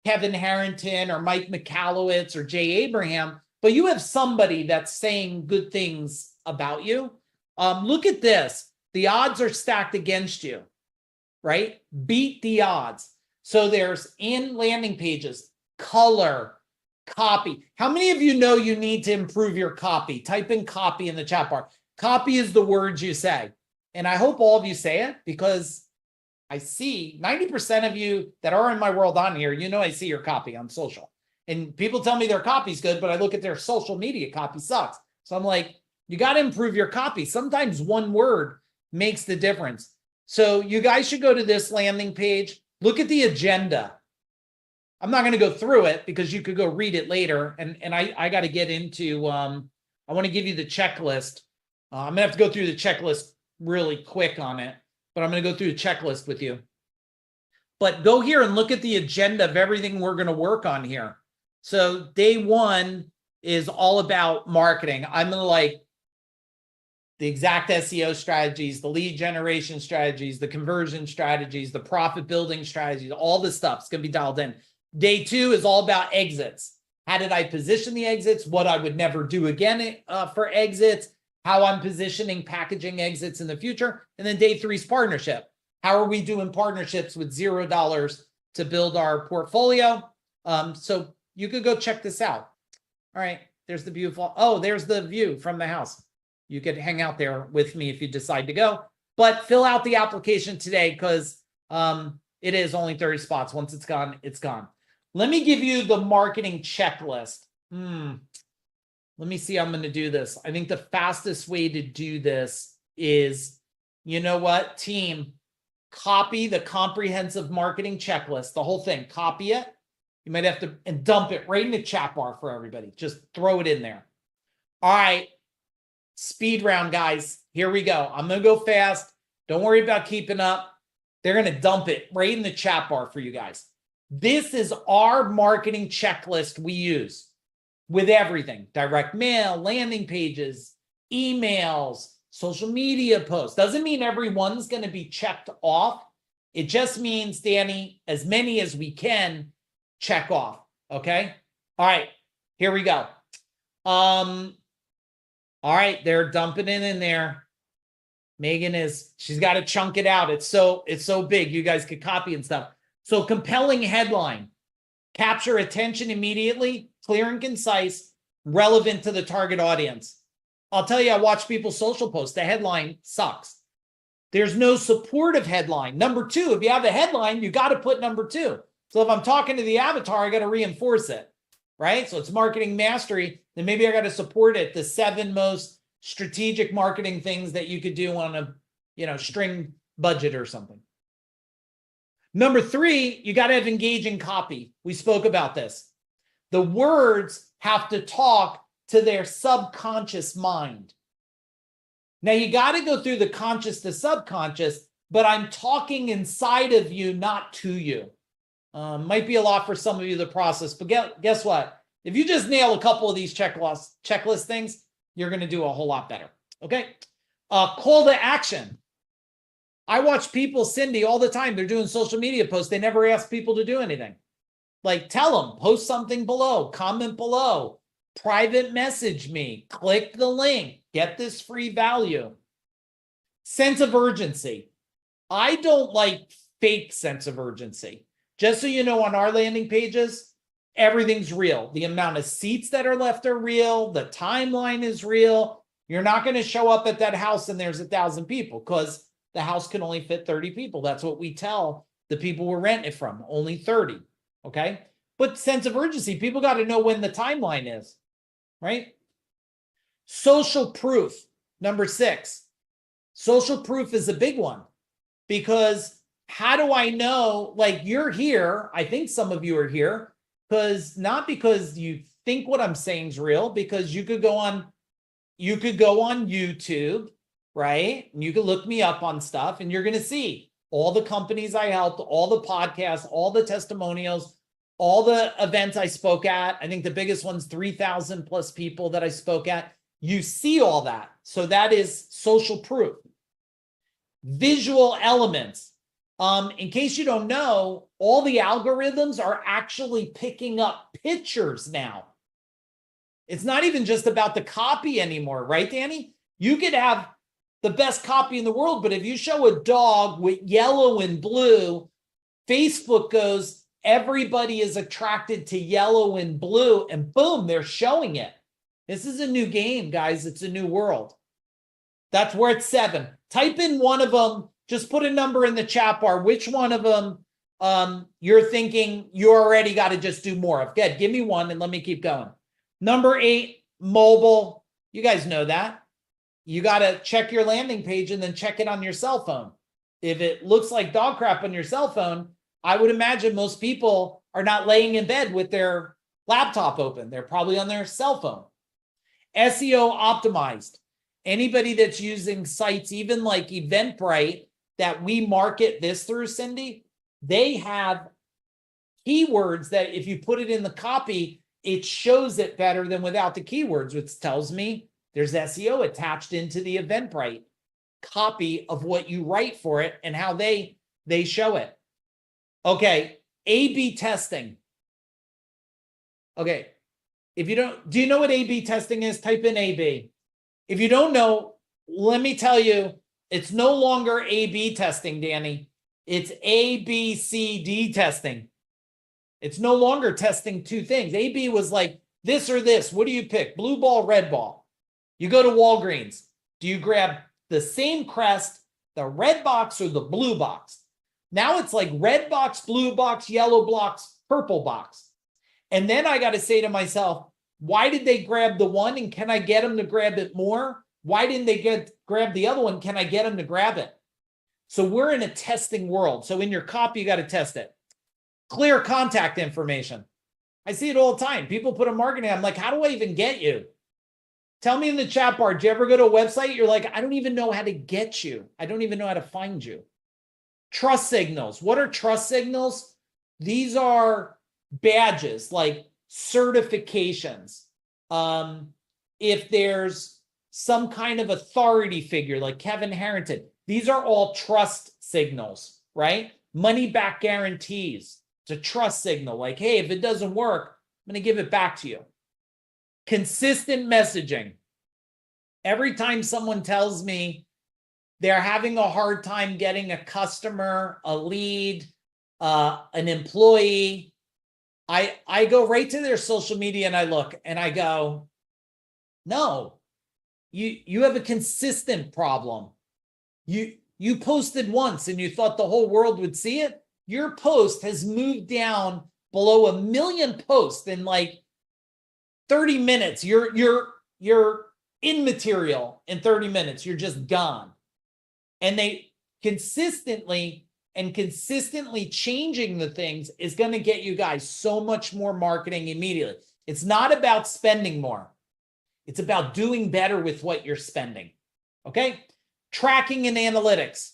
Kevin Harrington or Mike Michalowicz or Jay Abraham, but you have somebody that's saying good things about you. Look at this. The odds are stacked against you, right? Beat the odds. So there's in landing pages, color, copy. How many of you know you need to improve your copy? Type in copy in the chat bar. Copy is the words you say. And I hope all of you say it, because I see 90% of you that are in my world on here, you know, I see your copy on social. And people tell me their copy's good, but I look at their social media, copy sucks. So I'm like, you got to improve your copy. Sometimes one word makes the difference. So you guys should go to this landing page. Look at the agenda. I'm not going to go through it because you could go read it later. And I got to get into, I want to give you the checklist. I'm going to have to go through the checklist really quick on it, but I'm going to go through the checklist with you. But go here and look at the agenda of everything we're going to work on here. So day 1 is all about marketing. I'm going to like the exact SEO strategies, the lead generation strategies, the conversion strategies, the profit building strategies, all this stuff is going to be dialed in. Day 2 is all about exits. How did I position the exits? What I would never do again for exits, how I'm positioning packaging exits in the future. And then day 3 is partnership. How are we doing partnerships with $0 to build our portfolio? So you could go check this out. All right, there's the beautiful, oh, there's the view from the house. You could hang out there with me if you decide to go, but fill out the application today because it is only 30 spots. Once it's gone, it's gone. Let me give you the marketing checklist. Let me see how I'm going to do this. I think the fastest way to do this is, you know what, team, copy the comprehensive marketing checklist, the whole thing, copy it. You might have to and dump it right in the chat bar for everybody. Just throw it in there. All right. Speed round, guys. Here we go. I'm going to go fast. Don't worry about keeping up. They're going to dump it right in the chat bar for you guys. This is our marketing checklist we use with everything. Direct mail, landing pages, emails, social media posts. Doesn't mean everyone's going to be checked off. It just means, Danny, as many as we can check off. Okay. All right. Here we go. All right, they're dumping it in there. Megan she's got to chunk it out. It's so big. You guys could copy and stuff. So compelling headline, capture attention immediately, clear and concise, relevant to the target audience. I'll tell you, I watch people's social posts. The headline sucks. There's no supportive headline. Number 2, if you have a headline, you got to put number 2. So if I'm talking to the avatar, I got to reinforce it, right? So it's marketing mastery. Then maybe I got to support it. The 7 most strategic marketing things that you could do on a, string budget or something. Number 3, you got to have engaging copy. We spoke about this. The words have to talk to their subconscious mind. Now you got to go through the conscious to subconscious, but I'm talking inside of you, not to you. Might be a lot for some of you, the process, but guess what? If you just nail a couple of these checklist things, you're going to do a whole lot better. Okay. Call to action. I watch people, Cindy, all the time. They're doing social media posts. They never ask people to do anything. Like, tell them, post something below, comment below, private message me, click the link, get this free value. Sense of urgency. I don't like fake sense of urgency. Just so you know, on our landing pages, everything's real. The amount of seats that are left are real. The timeline is real. You're not going to show up at that house and there's 1,000 people because the house can only fit 30 people. That's what we tell the people we're renting it from, only 30. Okay. But sense of urgency, people got to know when the timeline is, right? Social proof, number 6. Social proof is a big one because how do I know, like, you're here? I think some of you are here not because you think what I'm saying is real, because you could go on YouTube, right? And you can look me up on stuff and you're going to see all the companies I helped, all the podcasts, all the testimonials, all the events I spoke at. I think the biggest one's 3,000 plus people that I spoke at. You see all that. So that is social proof. Visual elements. In case you don't know, all the algorithms are actually picking up pictures now. It's not even just about the copy anymore, right, Danny? You could have the best copy in the world, but if you show a dog with yellow and blue, Facebook goes, everybody is attracted to yellow and blue, and boom, they're showing it. This is a new game, guys. It's a new world. That's where it's 7. Type in one of them. Just put a number in the chat bar. Which one of them you're thinking you already got to just do more of? Good. Give me one and let me keep going. Number 8, mobile. You guys know that. You got to check your landing page and then check it on your cell phone. If it looks like dog crap on your cell phone, I would imagine most people are not laying in bed with their laptop open. They're probably on their cell phone. SEO optimized. Anybody that's using sites, even like Eventbrite, that we market this through, Cindy, they have keywords that if you put it in the copy, it shows it better than without the keywords, which tells me there's SEO attached into the Eventbrite copy of what you write for it and how they show it. Okay, A/B testing. Okay, if you don't, do you know what A/B testing is? Type in A/B. If you don't know, let me tell you, it's no longer A/B testing, Danny. It's ABCD testing. It's no longer testing 2 things. A/B was like this or this. What do you pick? Blue ball, red ball. You go to Walgreens. Do you grab the same crest, the red box or the blue box? Now it's like red box, blue box, yellow box, purple box. And then I got to say to myself, why did they grab the one and can I get them to grab it more? Why didn't they grab the other one? Can I get them to grab it? So we're in a testing world. So in your copy, you got to test it. Clear contact information. I see it all the time. People put a marketing. I'm like, how do I even get you? Tell me in the chat bar, do you ever go to a website? You're like, I don't even know how to get you. I don't even know how to find you. Trust signals. What are trust signals? These are badges like certifications. If there's some kind of authority figure like Kevin Harrington, these are all trust signals, right? Money back guarantees. It's a trust signal. Like, hey, if it doesn't work, I'm going to give it back to you. Consistent messaging. Every time someone tells me they're having a hard time getting a customer, a lead, an employee, I go right to their social media and I look and I go, no, you have a consistent problem. You posted once and you thought the whole world would see it. Your post has moved down below 1 million posts in like 30 minutes. Your immaterial in 30 minutes. You're just gone. And they consistently changing the things is going to get you guys so much more marketing immediately. It's not about spending more. It's about doing better with what you're spending. Okay? Tracking and analytics.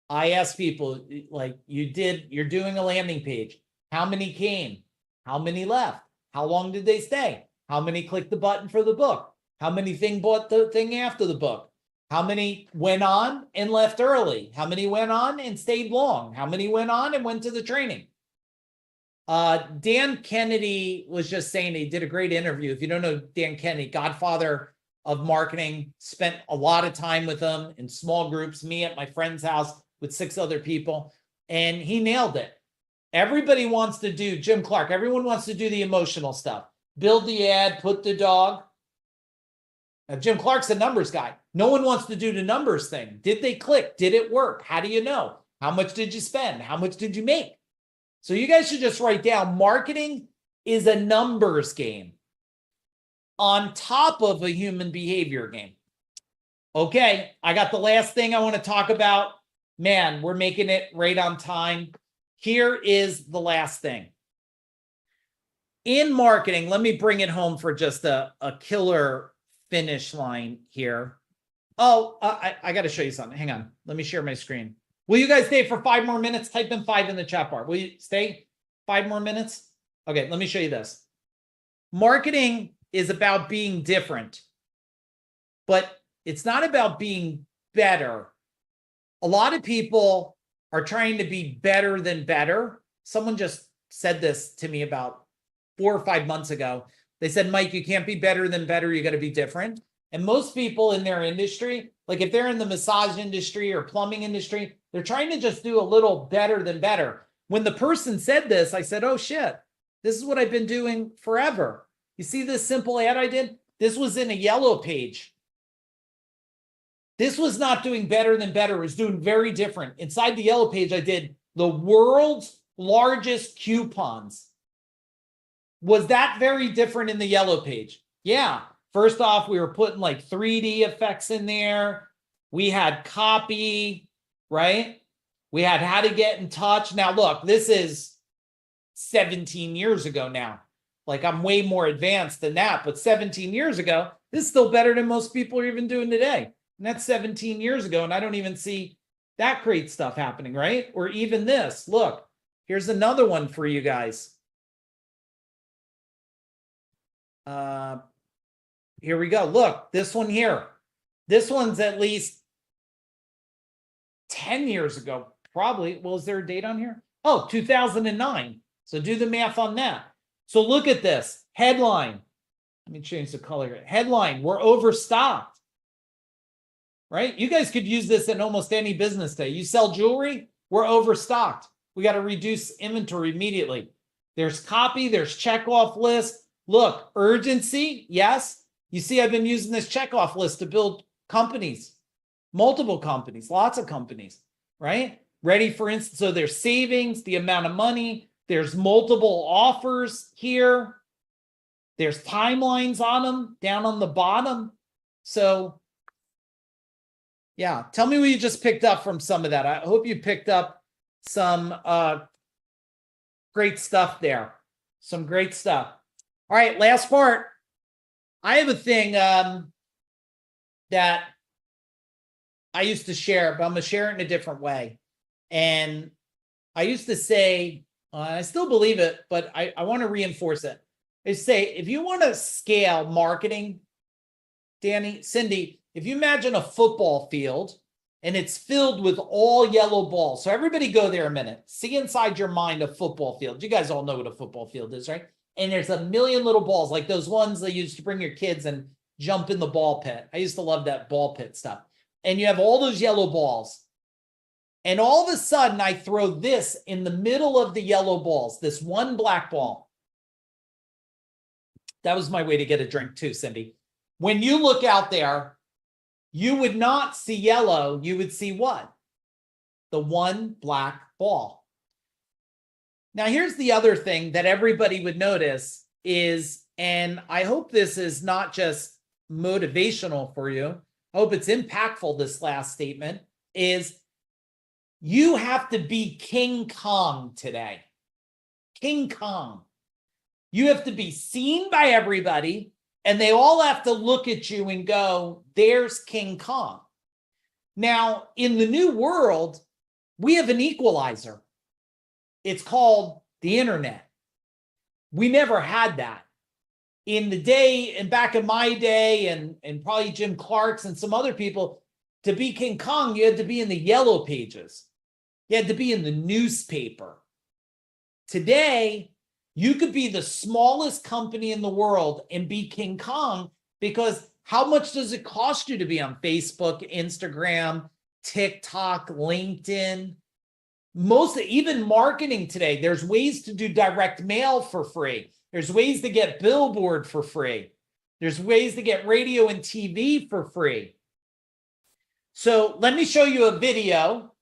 I ask people, like, you're doing a landing page. How many came? How many left? How long did they stay? How many clicked the button for the book? How many bought the thing after the book? How many went on and left early? How many went on and stayed long? How many went on and went to the training? Dan Kennedy was just saying, he did a great interview. If you don't know Dan Kennedy, godfather of marketing, spent a lot of time with him in small groups, me at my friend's house with 6 other people, and he nailed it. Everybody wants to do, Jim Clark, everyone wants to do the emotional stuff. Build the ad, put the dog. Now, Jim Clark's a numbers guy. No one wants to do the numbers thing. Did they click? Did it work? How do you know? How much did you spend? How much did you make? So you guys should just write down, marketing is a numbers game on top of a human behavior game. Okay, I got the last thing I want to talk about. Man, we're making it right on time. Here is the last thing. In marketing, let me bring it home for just a killer finish line here. Oh, I got to show you something. Hang on. Let me share my screen. Will you guys stay for 5 more minutes? Type in 5 in the chat bar. Will you stay 5 more minutes? Okay, let me show you this. Marketing is about being different, but it's not about being better. A lot of people are trying to be better than better. Someone just said this to me about 4 or 5 months ago. They said, Mike, you can't be better than better. You got to be different. And most people in their industry, like if they're in the massage industry or plumbing industry, they're trying to just do a little better than better. When the person said this, I said, oh shit, this is what I've been doing forever. You see this simple ad I did? This was in a yellow page. This was not doing better than better. It was doing very different. Inside the yellow page, I did the world's largest coupons. Was that very different in the yellow page? Yeah. First off, we were putting like 3D effects in there. We had copy, right? We had how to get in touch. Now, look, this is 17 years ago now. Like I'm way more advanced than that, but 17 years ago, this is still better than most people are even doing today. And that's 17 years ago, and I don't even see that great stuff happening, right? Or even this. Look, here's another one for you guys. Here we go. Look, this one here. This one's at least 10 years ago, probably. Well, is there a date on here? Oh, 2009. So do the math on that. So look at this. Headline. Let me change the color here. Headline, we're overstocked. Right? You guys could use this in almost any business day. You sell jewelry, we're overstocked. We got to reduce inventory immediately. There's copy, there's checkoff list. Look, urgency, yes. You see, I've been using this checkoff list to build companies, multiple companies, lots of companies, right? Ready for instance, so there's savings, the amount of money, there's multiple offers here. There's timelines on them down on the bottom. So yeah, tell me what you just picked up from some of that. I hope you picked up some great stuff there. Some great stuff. All right, last part. I have a thing that I used to share, but I'm going to share it in a different way. And I used to say, I still believe it, but I want to reinforce it. I say, if you want to scale marketing, Danny, Cindy, if you imagine a football field and it's filled with all yellow balls. So everybody go there a minute. See inside your mind a football field. You guys all know what a football field is, right? And there's a million little balls, like those ones they used to bring your kids and jump in the ball pit. I used to love that ball pit stuff. And you have all those yellow balls. And all of a sudden, I throw this in the middle of the yellow balls, this one black ball. That was my way to get a drink too, Cindy. When you look out there, you would not see yellow. You would see what? The one black ball. Now, here's the other thing that everybody would notice is and I hope this is not just motivational for you, I hope it's impactful, this last statement, is you have to be King Kong today. King Kong. You have to be seen by everybody, and they all have to look at you and go, there's King Kong. Now, in the new world, we have an equalizer. It's called the internet. We never had that. In the day, and back in my day, and probably Jim Clark's and some other people, to be King Kong, you had to be in the yellow pages. You had to be in the newspaper. Today, you could be the smallest company in the world and be King Kong, because how much does it cost you to be on Facebook, Instagram, TikTok, LinkedIn? Even marketing today, there's ways to do direct mail for free. There's ways to get billboard for free. There's ways to get radio and TV for free. So let me show you a video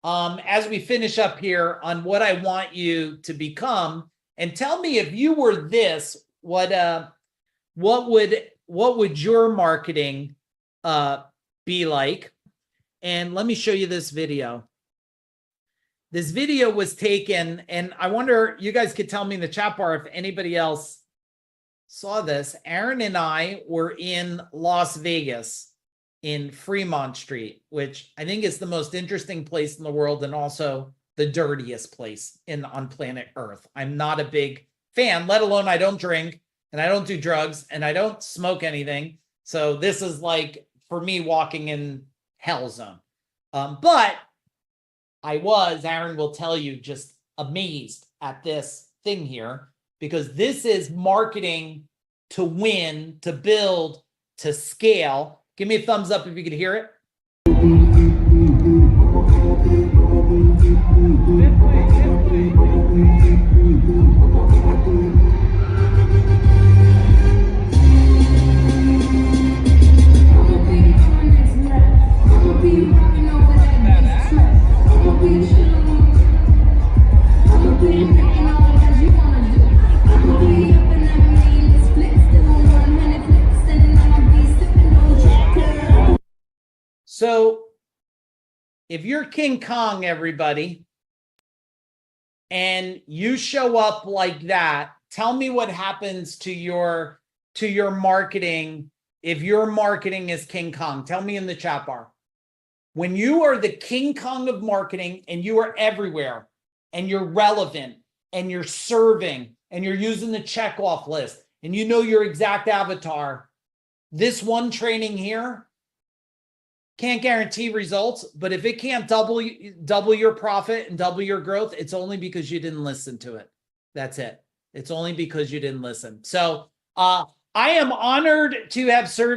as we finish up here on what I want you to become. And tell me, if you were this, what would your marketing be like? And let me show you this video. This video was taken, and I wonder, you guys could tell me in the chat bar if anybody else saw this. Aaron and I were in Las Vegas in Fremont Street, which I think is the most interesting place in the world, and also the dirtiest place on planet Earth. I'm not a big fan, let alone I don't drink, and I don't do drugs, and I don't smoke anything. So this is like, for me, walking in hell zone. But Aaron will tell you, just amazed at this thing here, because this is marketing to win, to build, to scale. Give me a thumbs up if you could hear it. So if you're King Kong, everybody, and you show up like that, tell me what happens to your marketing. If your marketing is King Kong, tell me in the chat bar. When you are the King Kong of marketing and you are everywhere and you're relevant and you're serving and you're using the checkoff list and you know your exact avatar, this one training here can't guarantee results, but if it can't double your profit and double your growth, it's only because you didn't listen to it. That's it. It's only because you didn't listen. So I am honored to have served